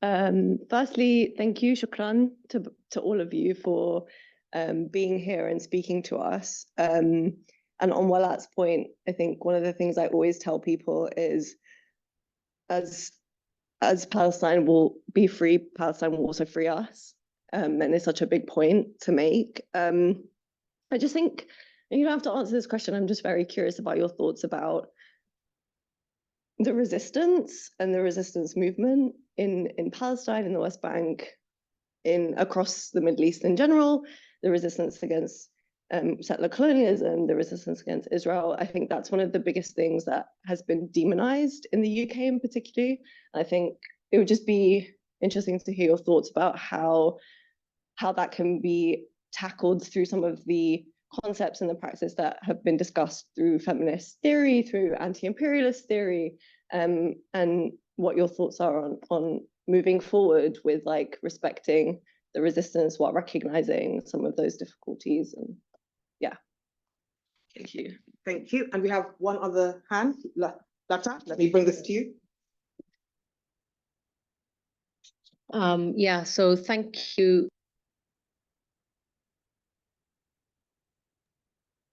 Firstly, thank you, shukran, to all of you for being here and speaking to us. And on Walat's point, I think one of the things I always tell people is, as Palestine will be free, Palestine will also free us. And it's such a big point to make. I just think, you don't have to answer this question, I'm just very curious about your thoughts about the resistance and the resistance movement in Palestine, in the West Bank, across the Middle East in general, the resistance against settler colonialism, the resistance against Israel. I think that's one of the biggest things that has been demonized in the UK in particular. I think it would just be interesting to hear your thoughts about how that can be tackled through some of the concepts and the praxes that have been discussed through feminist theory, through anti-imperialist theory, and what your thoughts are on moving forward with like respecting the resistance while recognizing some of those difficulties. And yeah, thank you. Thank you. And we have one other hand. Lata, let me bring this to you. Yeah, so thank you.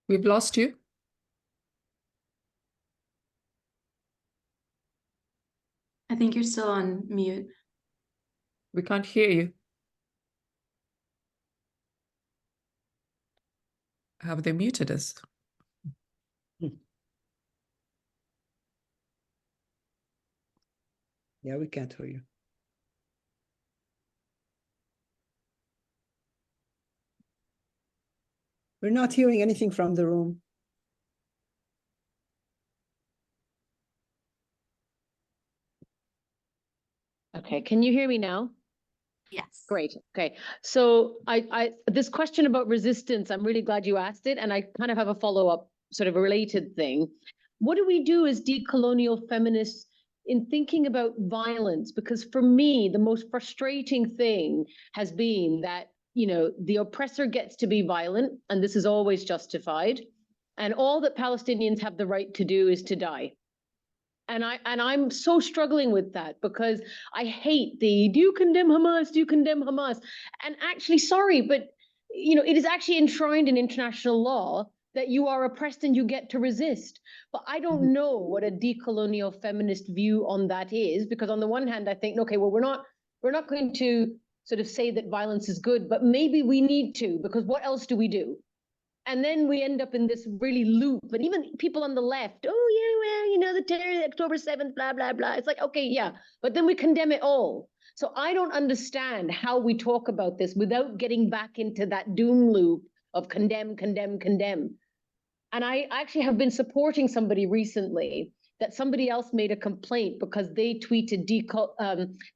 We've lost you. I think you're still on mute. We can't hear you. Have they muted us? Yeah, we can't hear you. We're not hearing anything from the room. Okay, can you hear me now? Yes. Great. Okay. So this question about resistance, I'm really glad you asked it. And I kind of have a follow-up sort of a related thing. What do we do as decolonial feminists in thinking about violence? Because for me, the most frustrating thing has been that, you know, the oppressor gets to be violent, and this is always justified. And all that Palestinians have the right to do is to die. And I'm so struggling with that, because I hate the, do you condemn Hamas? Do you condemn Hamas? And actually, sorry, but you know, it is actually enshrined in international law that you are oppressed and you get to resist. But I don't know what a decolonial feminist view on that is, because on the one hand, I think, okay, well, we're not going to sort of say that violence is good, but maybe we need to, because what else do we do? And then we end up in this really loop. And even people on the left, oh, yeah, well, you know, the terror, October 7th, blah, blah, blah. It's like, okay, yeah, but then we condemn it all. So I don't understand how we talk about this without getting back into that doom loop of condemn, condemn, condemn. And I actually have been supporting somebody recently that somebody else made a complaint because they tweeted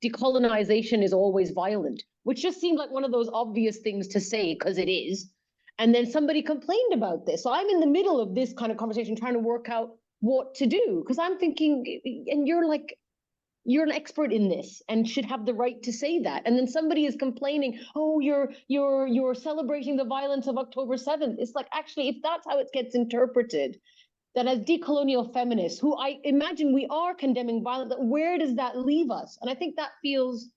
decolonization is always violent, which just seemed like one of those obvious things to say, because it is. And then somebody complained about this. So I'm in the middle of this kind of conversation trying to work out what to do, because I'm thinking, and you're like, you're an expert in this and should have the right to say that. And then somebody is complaining, oh, you're celebrating the violence of October 7th. It's like, actually, if that's how it gets interpreted, that as decolonial feminists, who I imagine we are condemning violence, where does that leave us? And I think that feels,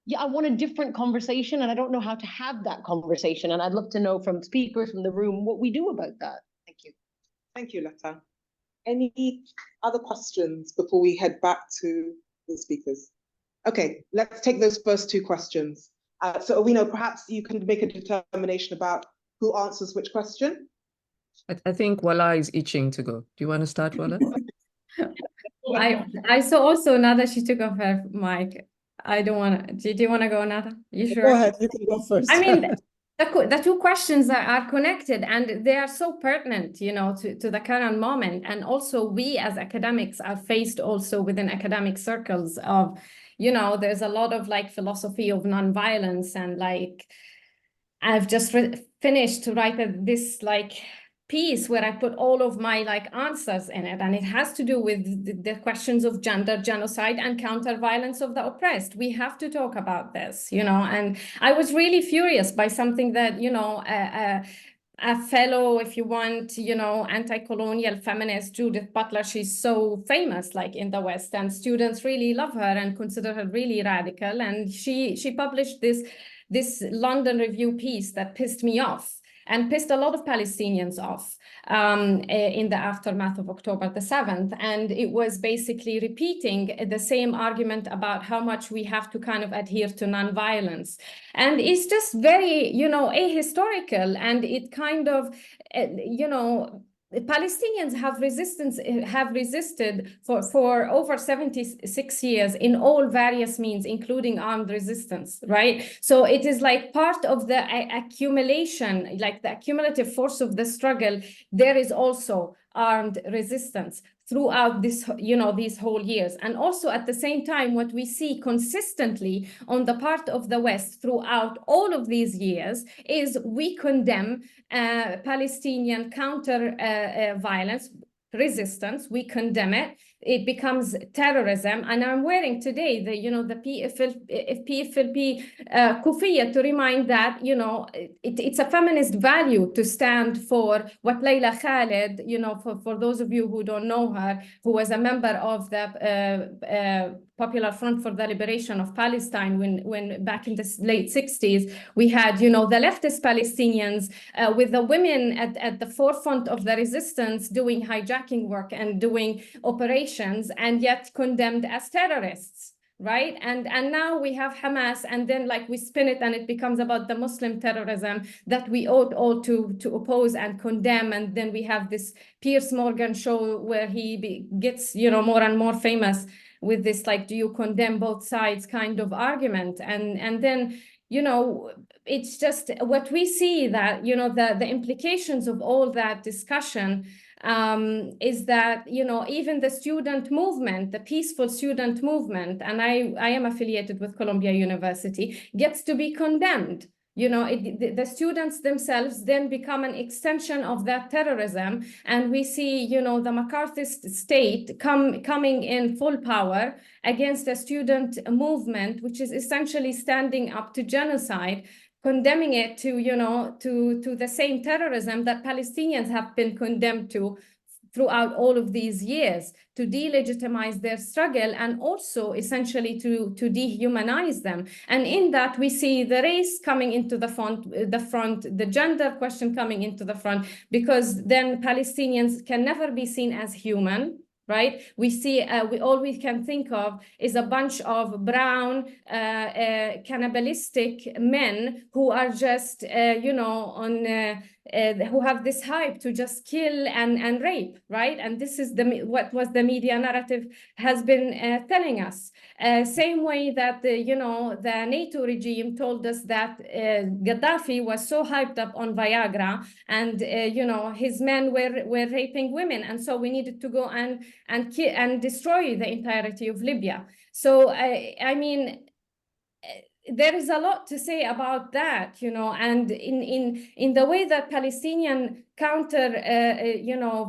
yeah, I want a different conversation, and I don't know how to have that conversation. And I'd love to know from speakers from the room what we do about that. Thank you. Thank you, Letta. Any other questions before we head back to the speakers? Okay, let's take those first two questions. So Awino, perhaps you can make a determination about who answers which question. I think Wala is itching to go. Do you want to start, Wala? I saw also Nada, she took off her mic. I don't want to. Do you want to go, Nada? You sure? Go ahead, you can go first. I mean, the two questions are connected, and they are so pertinent, you know, to the current moment. And also we as academics are faced also within academic circles of, you know, there's a lot of like philosophy of nonviolence, and like I've just finished to write this like piece where I put all of my like answers in it, and it has to do with the questions of gender, genocide, and counter violence of the oppressed. We have to talk about this, you know. And I was really furious by something that, you know, a fellow, if you want, you know, anti-colonial feminist, Judith Butler, she's so famous like in the West, and students really love her and consider her really radical. And she published this London Review piece that pissed me off and pissed a lot of Palestinians off in the aftermath of October the 7th. And it was basically repeating the same argument about how much we have to kind of adhere to nonviolence. And it's just very, you know, ahistorical, and it kind of, you know, Palestinians have resisted for over 76 years in all various means, including armed resistance, right? So it is like part of the accumulation, like the accumulative force of the struggle. There is also armed resistance throughout this, you know, these whole years. And also at the same time, what we see consistently on the part of the West throughout all of these years is we condemn Palestinian counter violence, resistance, we condemn it. It becomes terrorism. And I'm wearing today the, the PFLP kufiya to remind that, it's a feminist value to stand for what Layla Khalid, for those of you who don't know her, who was a member of the Popular Front for the Liberation of Palestine when back in the late 60s, we had, the leftist Palestinians with the women at the forefront of the resistance doing hijacking work and doing operations, and yet condemned as terrorists, right? And now we have Hamas, and then like we spin it and it becomes about the Muslim terrorism that we ought all to oppose and condemn. And then we have this Piers Morgan show where he gets, more and more famous with this, like, do you condemn both sides kind of argument. And then, it's just what we see that, the implications of all that discussion is that, even the student movement, the peaceful student movement, and I am affiliated with Columbia University, gets to be condemned. The students themselves then become an extension of that terrorism. And we see, the McCarthyist state coming in full power against a student movement, which is essentially standing up to genocide, condemning it to, to the same terrorism that Palestinians have been condemned to throughout all of these years, to delegitimize their struggle and also essentially to dehumanize them. And in that, we see the race coming into the front, the gender question coming into the front, because then Palestinians can never be seen as human. Right? We see, all we can think of is a bunch of brown, cannibalistic men who are just, who have this hype to just kill and rape, right? And this is what was the media narrative has been telling us. Same way that the NATO regime told us that Gaddafi was so hyped up on Viagra, and his men were raping women, and so we needed to go and destroy the entirety of Libya. So I mean, there is a lot to say about that, and in the way that Palestinian counter,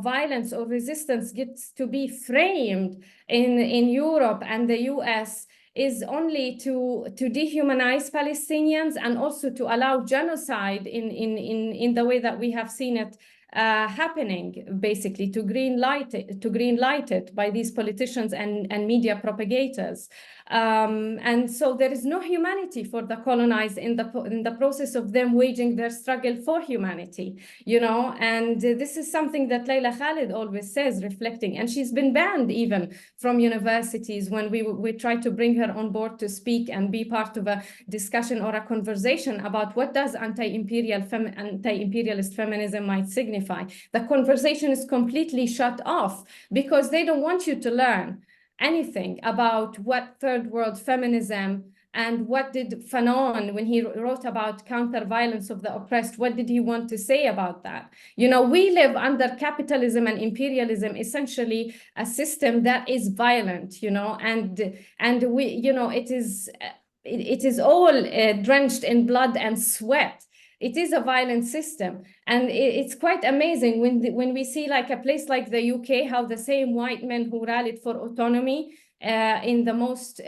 violence or resistance gets to be framed in Europe and the US is only to dehumanize Palestinians and also to allow genocide in the way that we have seen it happening, basically to green light it by these politicians and media propagators. And so there is no humanity for the colonized in the process of them waging their struggle for humanity, and this is something that Layla Khalid always says, reflecting, and she's been banned even from universities when we try to bring her on board to speak and be part of a discussion or a conversation about what does anti-imperialist feminism might signify. The conversation is completely shut off because they don't want you to learn anything about what third world feminism and what did Fanon, when he wrote about counter-violence of the oppressed, what did he want to say about that? We live under capitalism and imperialism, essentially a system that is violent, and we, it is all drenched in blood and sweat. It is a violent system, and it's quite amazing when we see like a place like the UK, how the same white men who rallied for autonomy in the most,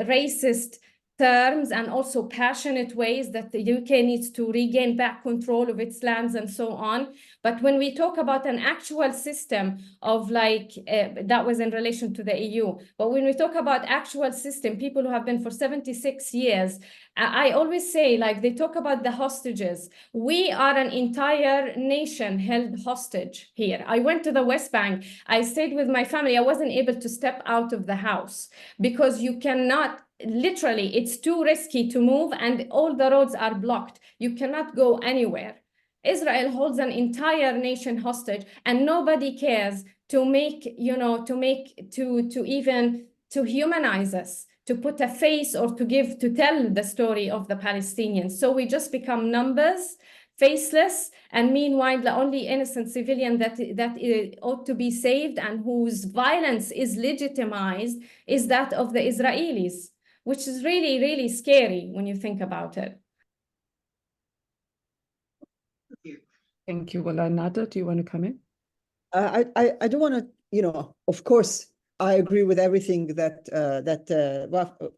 racist terms and also passionate ways that the UK needs to regain back control of its lands and so on. But when we talk about an actual system of like, that was in relation to the EU, but when we talk about actual system, people who have been for 76 years, I always say, like, they talk about the hostages. We are an entire nation held hostage here. I went to the West Bank. I stayed with my family. I wasn't able to step out of the house because you cannot, literally, it's too risky to move and all the roads are blocked. You cannot go anywhere. Israel holds an entire nation hostage and nobody cares to humanize us, to put a face or to tell the story of the Palestinians. So we just become numbers, faceless, and meanwhile the only innocent civilian that ought to be saved and whose violence is legitimized is that of the Israelis, which is really, really scary when you think about it. Thank you. Well, Nada, do you want to come in? I don't want to, of course, I agree with everything that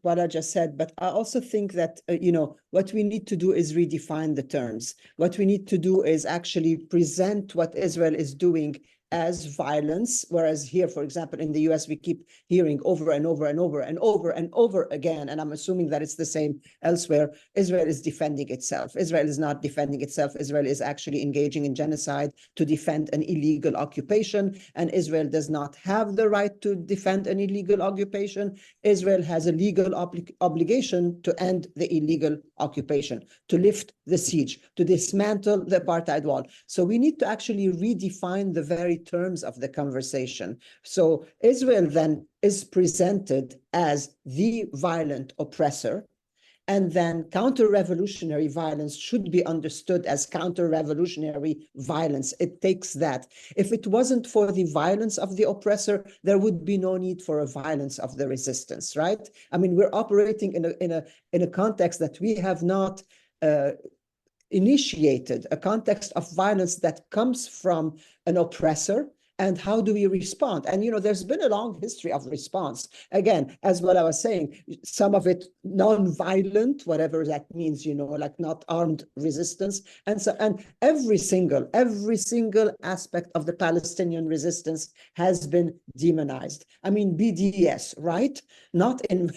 what I just said, but I also think that what we need to do is redefine the terms. What we need to do is actually present what Israel is doing as violence, whereas here, for example, in the US, we keep hearing over and over and over and over and over again, and I'm assuming that it's the same elsewhere, Israel is defending itself. Israel is not defending itself. Israel is actually engaging in genocide to defend an illegal occupation, and Israel does not have the right to defend an illegal occupation. Israel has a legal obligation to end the illegal occupation, to lift the siege, to dismantle the apartheid wall. So we need to actually redefine the very terms of the conversation. So Israel then is presented as the violent oppressor, and then counter-revolutionary violence should be understood as counter-revolutionary violence. It takes that. If it wasn't for the violence of the oppressor, there would be no need for a violence of the resistance, right? I mean, we're operating in a context that we have not initiated, a context of violence that comes from an oppressor. And how do we respond? And, there's been a long history of response. Again, as what I was saying, some of it non-violent, whatever that means, like not armed resistance. And every single aspect of the Palestinian resistance has been demonized. I mean, BDS, right? Not in,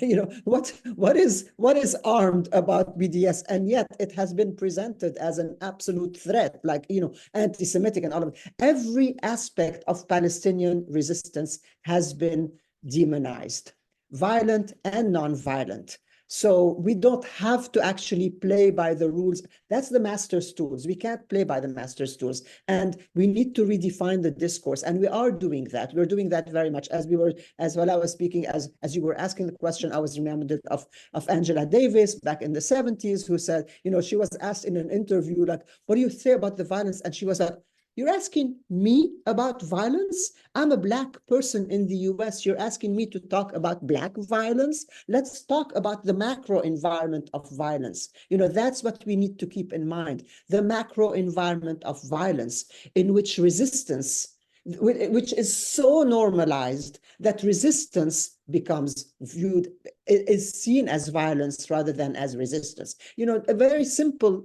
what is armed about BDS? And yet it has been presented as an absolute threat, like, anti-Semitic and all of it. Every aspect of Palestinian resistance has been demonized, violent and non-violent. So we don't have to actually play by the rules. That's the master's tools. We can't play by the master's tools. And we need to redefine the discourse. And we are doing that. We're doing that very much. As while I was speaking, as you were asking the question, I was reminded of Angela Davis back in the 70s, who said, she was asked in an interview, like, what do you say about the violence? And she was like, you're asking me about violence? I'm a Black person in the US. You're asking me to talk about Black violence? Let's talk about the macro environment of violence. That's what we need to keep in mind. The macro environment of violence in which resistance, which is so normalized that resistance becomes viewed, is seen as violence rather than as resistance. A very simple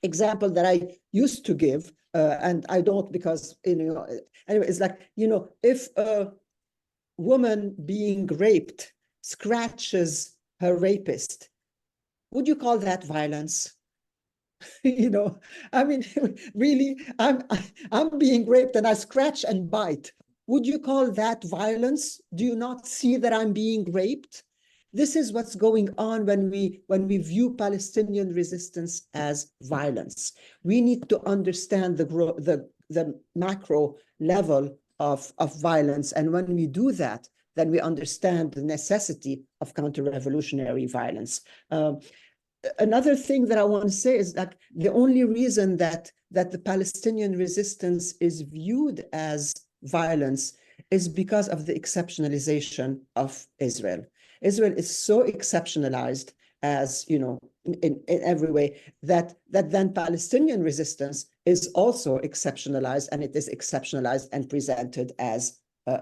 example that I used to give, and I don't because, anyway, it's like, if a woman being raped scratches her rapist, would you call that violence? I mean, really, I'm being raped and I scratch and bite. Would you call that violence? Do you not see that I'm being raped? This is what's going on when we view Palestinian resistance as violence. We need to understand the macro level of violence. And when we do that, then we understand the necessity of counter-revolutionary violence. Another thing that I want to say is that the only reason that the Palestinian resistance is viewed as violence is because of the exceptionalization of Israel. Israel is so exceptionalized as, in every way, that then Palestinian resistance is also exceptionalized, and it is exceptionalized and presented as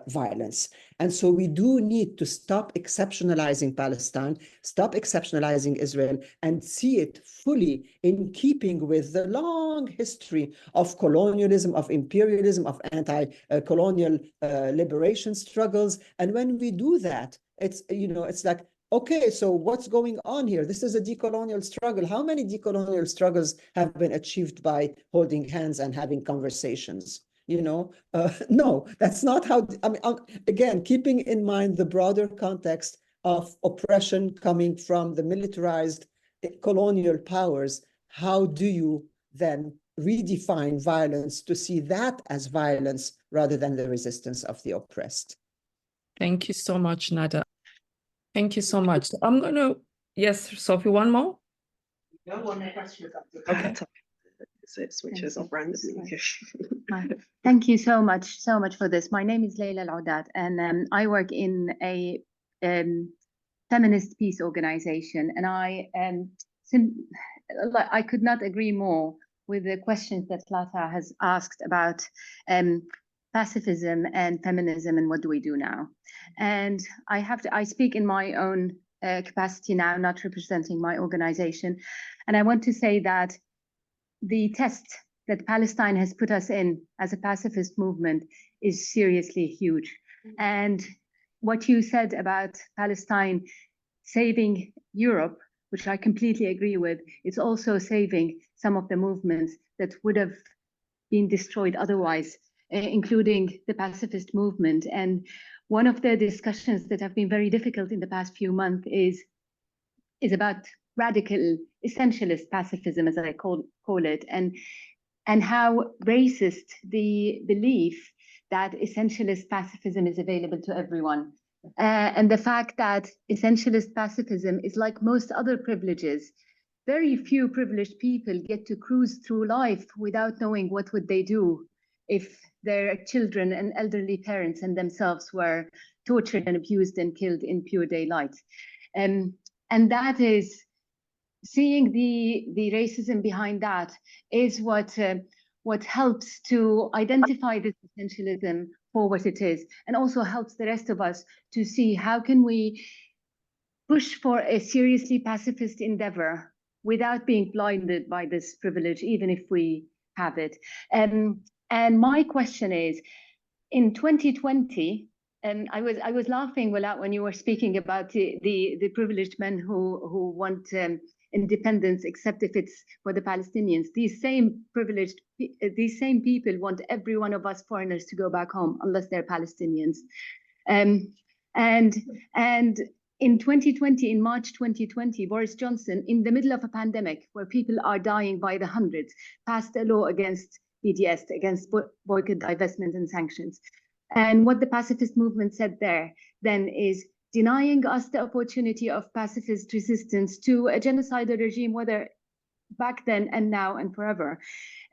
violence. And so we do need to stop exceptionalizing Palestine, stop exceptionalizing Israel, and see it fully in keeping with the long history of colonialism, of imperialism, of anti-colonial liberation struggles. And when we do that, it's like, okay, so what's going on here? This is a decolonial struggle. How many decolonial struggles have been achieved by holding hands and having conversations? No, that's not how, again, keeping in mind the broader context of oppression coming from the militarized colonial powers, how do you then redefine violence to see that as violence rather than the resistance of the oppressed? Thank you so much, Nada. Thank you so much. I'm going to, yes, Sophie, one more? No, one more question. Okay. So it switches off randomly. Thank you so much for this. My name is Leila Al-Audat, and I work in a feminist peace organization, and I could not agree more with the questions that Lata has asked about pacifism and feminism and what do we do now. And I speak in my own capacity now, not representing my organization. And I want to say that the test that Palestine has put us in as a pacifist movement is seriously huge. And what you said about Palestine saving Europe, which I completely agree with, it's also saving some of the movements that would have been destroyed otherwise, including the pacifist movement. And one of the discussions that have been very difficult in the past few months is about radical essentialist pacifism, as I call it, and how racist the belief that essentialist pacifism is available to everyone. And the fact that essentialist pacifism is like most other privileges. Very few privileged people get to cruise through life without knowing what would they do if their children and elderly parents and themselves were tortured and abused and killed in pure daylight. And that is, seeing the racism behind that is what helps to identify this essentialism for what it is, and also helps the rest of us to see how can we push for a seriously pacifist endeavor without being blinded by this privilege, even if we have it. And my question is, in 2020, and I was laughing when you were speaking about the privileged men who want independence, except if it's for the Palestinians. These same people want every one of us foreigners to go back home, unless they're Palestinians. And in 2020, in March 2020, Boris Johnson, in the middle of a pandemic where people are dying by the hundreds, passed a law against BDS, against boycott, divestment, and sanctions. And what the pacifist movement said there then is denying us the opportunity of pacifist resistance to a genocidal regime, whether back then and now and forever.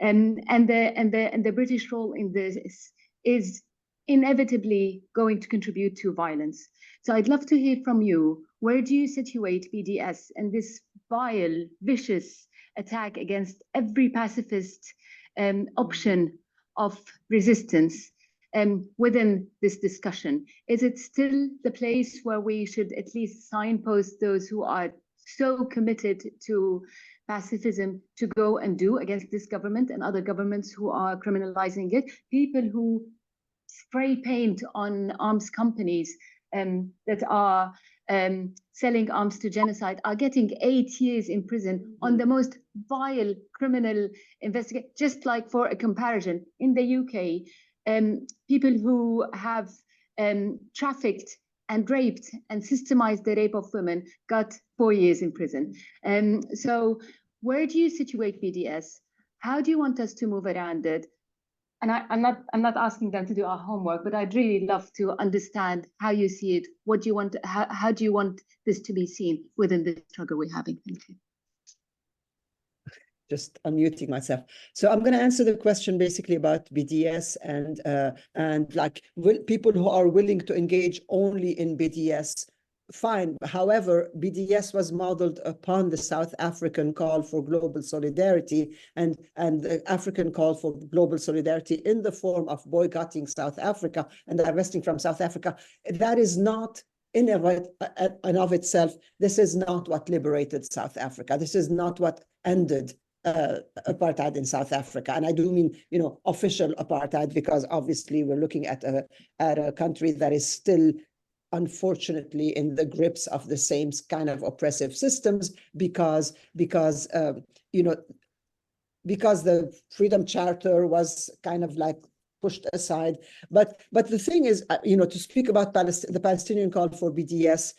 And the British role in this is inevitably going to contribute to violence. So I'd love to hear from you, where do you situate BDS and this vile, vicious attack against every pacifist option of resistance within this discussion? Is it still the place where we should at least signpost those who are so committed to pacifism to go and do against this government and other governments who are criminalizing it? People who spray paint on arms companies that are selling arms to genocide are getting 8 years in prison on the most vile criminal investigation. Just like for a comparison, in the UK, people who have trafficked and raped and systemized the rape of women got 4 years in prison. So where do you situate BDS? How do you want us to move around it? And I'm not asking them to do our homework, but I'd really love to understand how you see it. What do you want? How do you want this to be seen within the struggle we're having? Thank you. Just unmuting myself. So I'm going to answer the question basically about BDS and like people who are willing to engage only in BDS. Fine. However, BDS was modeled upon the South African call for global solidarity and the African call for global solidarity in the form of boycotting South Africa and divesting from South Africa. That is not in and of itself. This is not what liberated South Africa. This is not what ended apartheid in South Africa. And I do mean, official apartheid, because obviously we're looking at a country that is still unfortunately in the grips of the same kind of oppressive systems because the Freedom Charter was kind of like pushed aside. But the thing is, to speak about the Palestinian call for BDS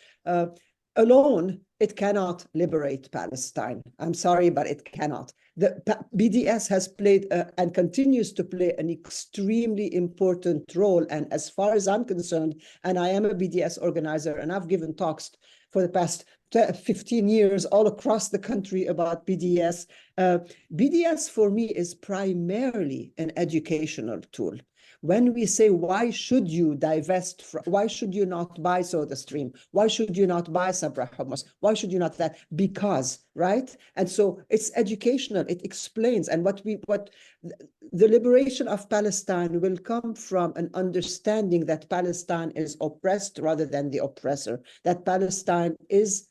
alone, it cannot liberate Palestine. I'm sorry, but it cannot. The BDS has played and continues to play an extremely important role. And as far as I'm concerned, and I am a BDS organizer, and I've given talks for the past 15 years all across the country about BDS. BDS for me is primarily an educational tool. When we say, why should you divest from, why should you not buy SodaStream? Why should you not buy Sabra Hummus? Why should you not that? Because, right? And so it's educational, it explains. And what the liberation of Palestine will come from an understanding that Palestine is oppressed rather than the oppressor, that Palestine is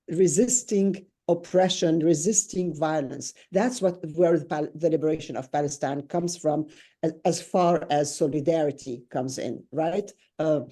resisting oppression, resisting violence. That's where the liberation of Palestine comes from, as far as solidarity comes in, right? A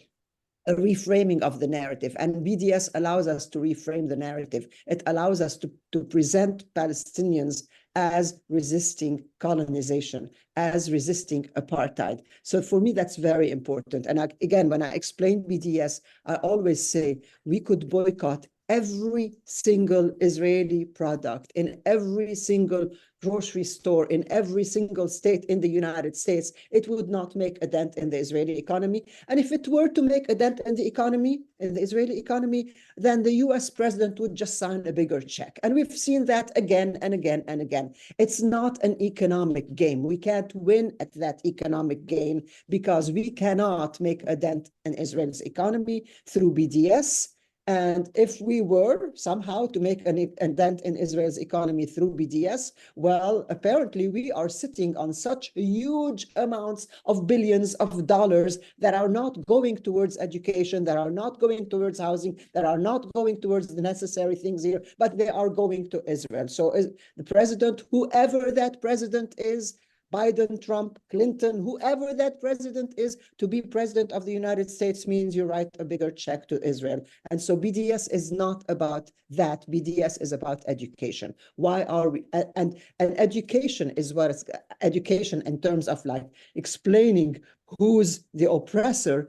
reframing of the narrative. And BDS allows us to reframe the narrative. It allows us to present Palestinians as resisting colonization, as resisting apartheid. So for me, that's very important. And again, when I explain BDS, I always say we could boycott every single Israeli product in every single grocery store in every single state in the United States. It would not make a dent in the Israeli economy. And if it were to make a dent in the economy, in the Israeli economy, then the US president would just sign a bigger check. And we've seen that again and again and again. It's not an economic game. We can't win at that economic game because we cannot make a dent in Israel's economy through BDS. And if we were somehow to make a dent in Israel's economy through BDS, well, apparently we are sitting on such huge amounts of billions of dollars that are not going towards education, that are not going towards housing, that are not going towards the necessary things here, but they are going to Israel. So the president, whoever that president is, Biden, Trump, Clinton, whoever that president is, to be president of the United States means you write a bigger check to Israel. And so BDS is not about that. BDS is about education. Why are we, and education is what it's, education in terms of like explaining who's the oppressor,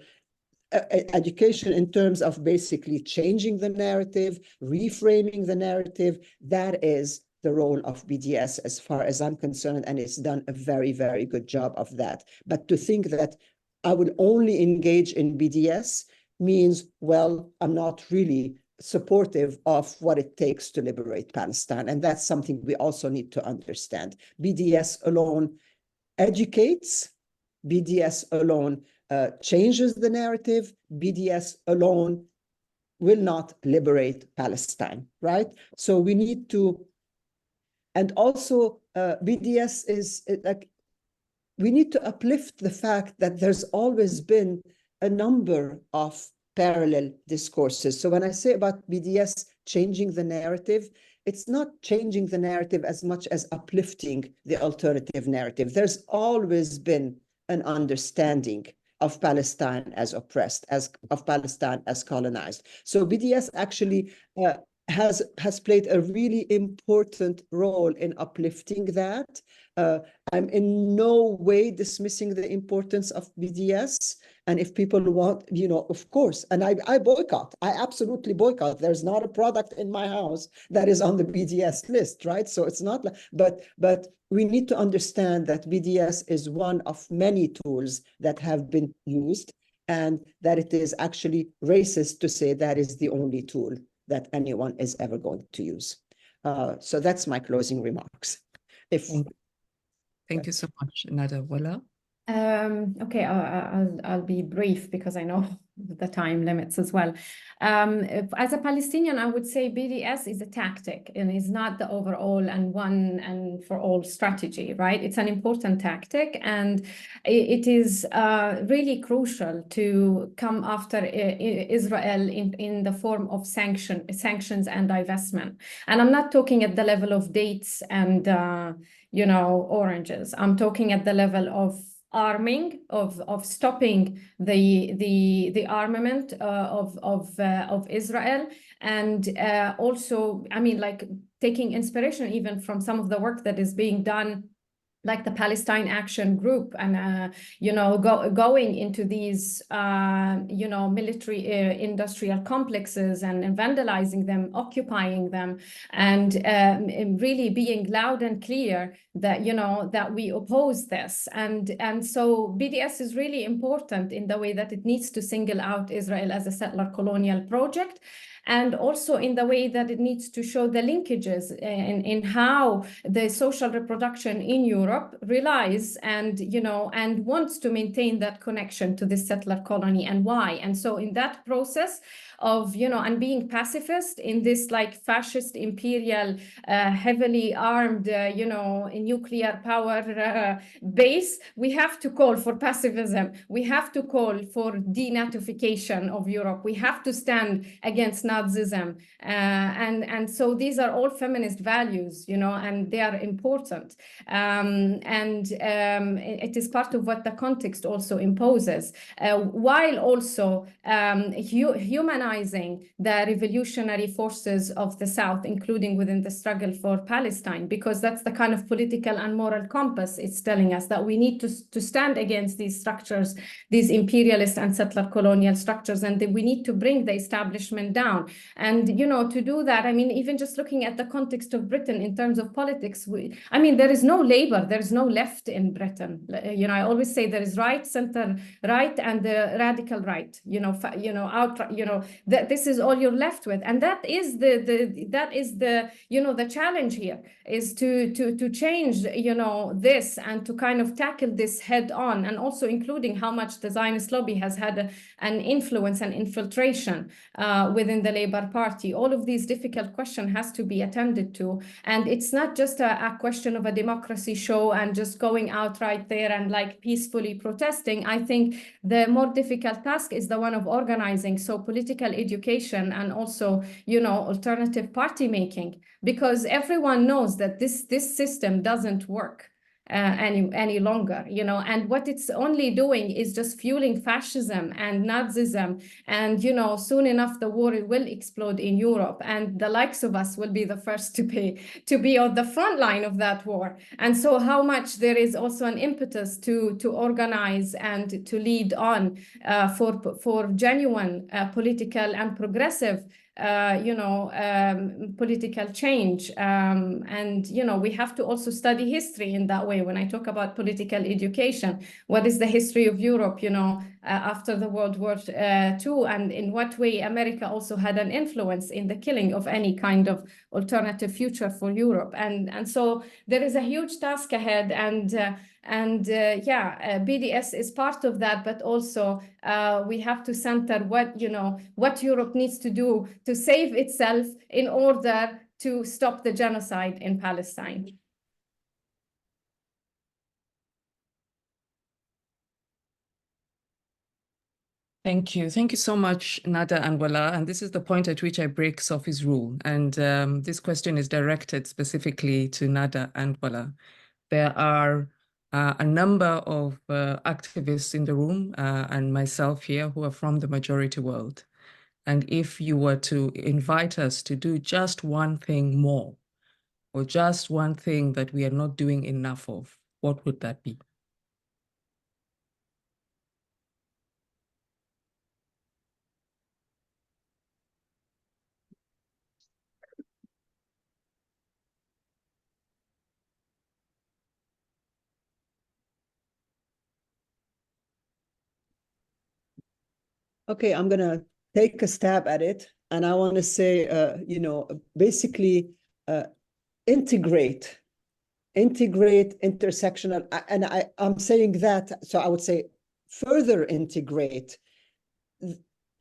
education in terms of basically changing the narrative, reframing the narrative. That is the role of BDS as far as I'm concerned, and it's done a very, very good job of that. But to think that I would only engage in BDS means, well, I'm not really supportive of what it takes to liberate Palestine. And that's something we also need to understand. BDS alone educates, BDS alone changes the narrative, BDS alone will not liberate Palestine, right? So we need to, and also BDS is like, we need to uplift the fact that there's always been a number of parallel discourses. So when I say about BDS changing the narrative, it's not changing the narrative as much as uplifting the alternative narrative. There's always been an understanding of Palestine as oppressed, of Palestine as colonized. So BDS actually has played a really important role in uplifting that. I'm in no way dismissing the importance of BDS. And if people want, you know, of course, and I boycott, I absolutely boycott. There's not a product in my house that is on the BDS list, right? So it's not, but we need to understand that BDS is one of many tools that have been used, and that it is actually racist to say that is the only tool that anyone is ever going to use. So that's my closing remarks. Thank you so much, Nada. Wala? Okay, I'll be brief because I know the time limits as well. As a Palestinian, I would say BDS is a tactic and is not the overall and one and for all strategy, right? It's an important tactic, and it is really crucial to come after Israel in the form of sanctions and divestment. And I'm not talking at the level of dates and you know, oranges. I'm talking at the level of arming, of stopping the armament of Israel, and also, I mean, like taking inspiration even from some of the work that is being done, like the Palestine Action Group, and you know, going into these you know, military industrial complexes and vandalizing them, occupying them, and really being loud and clear that, you know, that we oppose this. And so BDS is really important in the way that it needs to single out Israel as a settler colonial project. and also in the way that it needs to show the linkages in how the social reproduction in Europe relies and, you know, and wants to maintain that connection to this settler colony, and why. And so in that process of, you know, and being pacifist in this like fascist imperial heavily armed, you know, nuclear power base, we have to call for pacifism. We have to call for denazification of Europe. We have to stand against Nazism. And so these are all feminist values, you know, and they are important. It is part of what the context also imposes, while also humanizing the revolutionary forces of the South, including within the struggle for Palestine, because that's the kind of political and moral compass it's telling us, that we need to stand against these structures, these imperialist and settler colonial structures, and that we need to bring the establishment down. And, you know, to do that, I mean, even just looking at the context of Britain in terms of politics, I mean, there is no Labour, there is no left in Britain. You know, I always say there is right, centre right, and the radical right, you know, outright, you know, that this is all you're left with. And that is the you know, the challenge here is to change, you know, this, and to kind of tackle this head on, and also including how much the Zionist lobby has had an influence and infiltration within the Labour Party. All of these difficult questions has to be attended to, and it's not just a question of a democracy show and just going out right there and like peacefully protesting. I think the more difficult task is the one of organizing, so political education and also, you know, alternative party making, because everyone knows that this system doesn't work any longer, you know, and what it's only doing is just fueling fascism and Nazism, and, you know, soon enough the war will explode in Europe, and the likes of us will be the first to be on the front line of that war. And so how much there is also an impetus to organize and to lead on for genuine political and progressive you know, political change. And, you know, we have to also study history in that way. When I talk about political education, what is the history of Europe, you know, after the World War II, and in what way America also had an influence in the killing of any kind of alternative future for Europe. And so there is a huge task ahead, and BDS is part of that, but also we have to center what, you know, what Europe needs to do to save itself in order to stop the genocide in Palestine. Thank you. Thank you so much, Nada and Wala. And this is the point at which I break Sophie's rule. And this question is directed specifically to Nada and Wala. There are a number of activists in the room and myself here who are from the majority world. And if you were to invite us to do just one thing more, or just one thing that we are not doing enough of, what would that be? Okay, I'm going to take a stab at it. And I want to say, you know, basically integrate intersectional. And I'm saying that, so I would say further integrate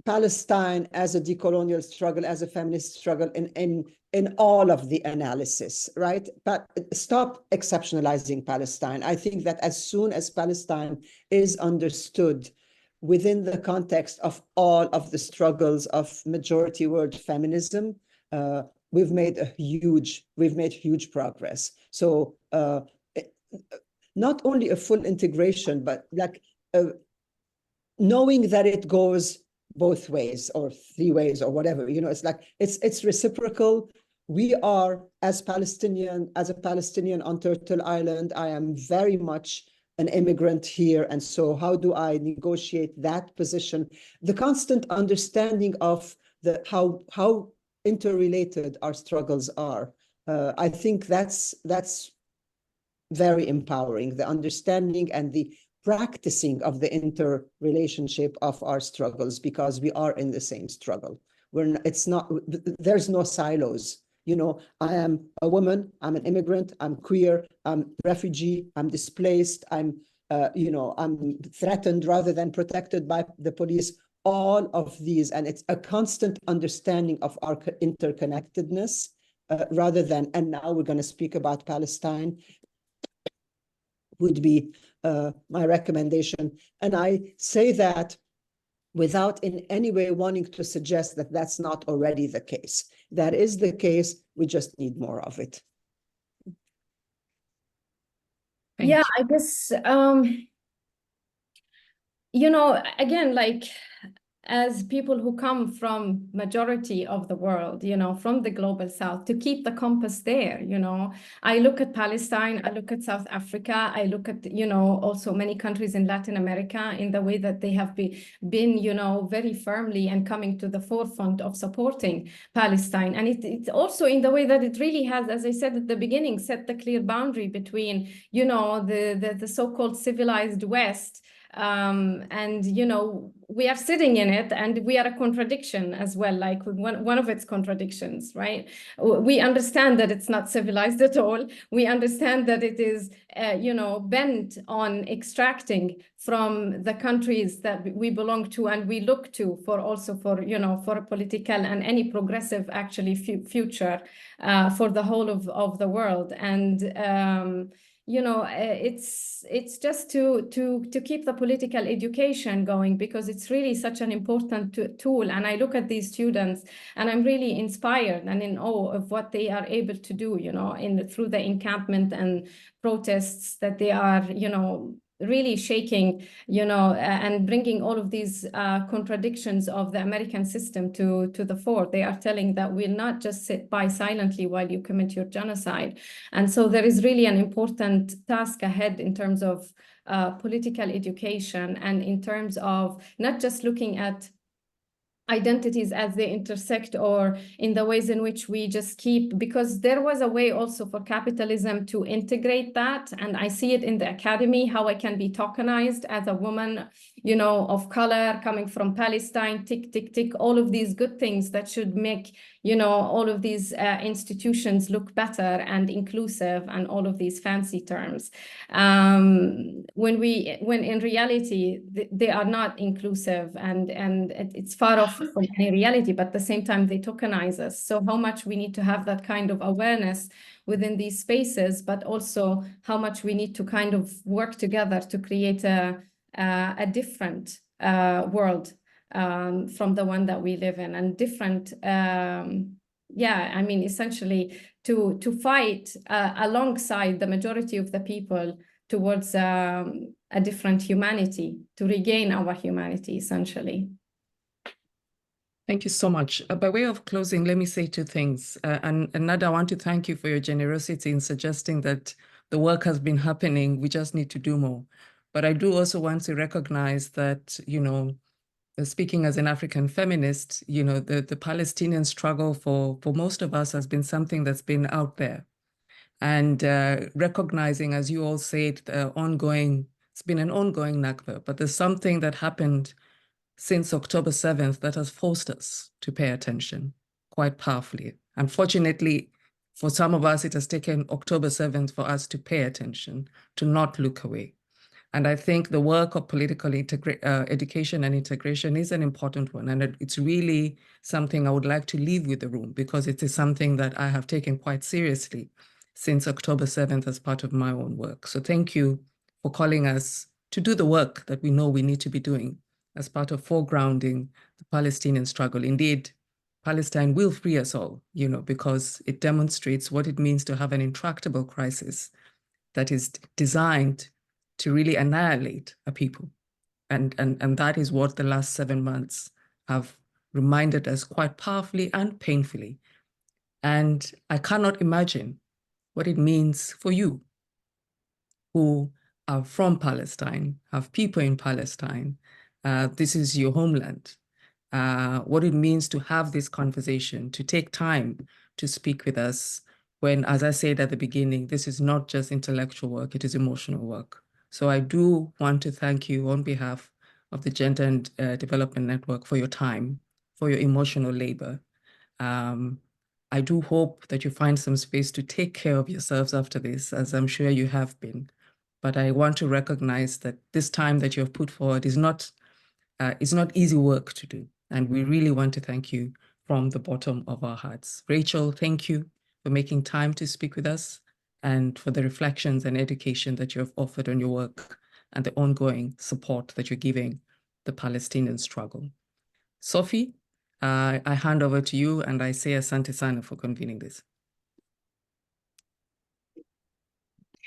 Palestine as a decolonial struggle, as a feminist struggle in all of the analysis, right? But stop exceptionalizing Palestine. I think that as soon as Palestine is understood within the context of all of the struggles of majority world feminism, we've made huge progress. So not only a full integration, but like knowing that it goes both ways or three ways or whatever, you know, it's like it's reciprocal. We are, as a Palestinian on Turtle Island, I am very much an immigrant here. And so how do I negotiate that position? The constant understanding of how interrelated our struggles are. I think that's very empowering, the understanding and the practicing of the interrelationship of our struggles, because we are in the same struggle There's no silos. You know, I am a woman, I'm an immigrant, I'm queer, I'm refugee, I'm displaced, I'm threatened rather than protected by the police. All of these, and it's a constant understanding of our interconnectedness rather than, and now we're going to speak about Palestine, would be my recommendation. And I say that without in any way wanting to suggest that that's not already the case. That is the case, we just need more of it. Yeah, I guess, again, like, as people who come from majority of the world, from the global south, to keep the compass there, I look at Palestine, I look at South Africa, I look at, also many countries in Latin America in the way that they have been, very firmly and coming to the forefront of supporting Palestine. And it's also in the way that it really has, as I said at the beginning, set the clear boundary between, the so-called civilized West, and we are sitting in it, and we are a contradiction as well, like one of its contradictions, right? We understand that it's not civilized at all. We understand that it is bent on extracting from the countries that we belong to and we look to for a political and any progressive actually future for the whole of the world. And it's just to keep the political education going, because it's really such an important tool. And I look at these students and I'm really inspired and in awe of what they are able to do, through the encampment and protests that they are, really shaking, and bringing all of these contradictions of the American system to the fore. They are telling that we'll not just sit by silently while you commit your genocide. And so there is really an important task ahead in terms of political education, and in terms of not just looking at identities as they intersect or in the ways in which we just keep, because there was a way also for capitalism to integrate that. And I see it in the academy, how I can be tokenized as a woman, of color coming from Palestine, tick, tick, tick, all of these good things that should make, all of these institutions look better and inclusive and all of these fancy terms. When in reality, they are not inclusive and it's far off from any reality, but at the same time, they tokenize us. So how much we need to have that kind of awareness within these spaces, but also how much we need to kind of work together to create a different world from the one that we live in, and different, essentially to fight alongside the majority of the people towards a different humanity, to regain our humanity, essentially. Thank you so much. By way of closing, let me say two things. And Nada, I want to thank you for your generosity in suggesting that the work has been happening. We just need to do more. But I do also want to recognize that, speaking as an African feminist, the Palestinian struggle for most of us has been something that's been out there. And recognizing, as you all said, it's been an ongoing Nakba, but there's something that happened since October 7th that has forced us to pay attention quite powerfully. Unfortunately, for some of us, it has taken October 7th for us to pay attention, to not look away. And I think the work of political education and integration is an important one. And it's really something I would like to leave with the room, because it is something that I have taken quite seriously since October 7th as part of my own work. So thank you for calling us to do the work that we know we need to be doing as part of foregrounding the Palestinian struggle. Indeed, Palestine will free us all, because it demonstrates what it means to have an intractable crisis that is designed to really annihilate a people. And that is what the last 7 months have reminded us quite powerfully and painfully. And I cannot imagine what it means for you who are from Palestine, have people in Palestine. This is your homeland. What it means to have this conversation, to take time to speak with us when, as I said at the beginning, this is not just intellectual work, it is emotional work. So I do want to thank you on behalf of the Gender and Development Network for your time, for your emotional labor. I do hope that you find some space to take care of yourselves after this, as I'm sure you have been. But I want to recognize that this time that you have put forward is not easy work to do. And we really want to thank you from the bottom of our hearts. Rachel, thank you for making time to speak with us and for the reflections and education that you have offered on your work and the ongoing support that you're giving the Palestinian struggle. Sophie, I hand over to you and I say asante sana for convening this.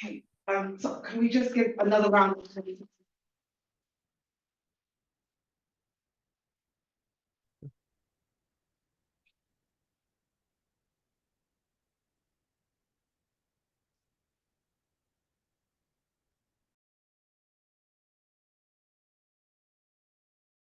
Okay, so can we just give another round of applause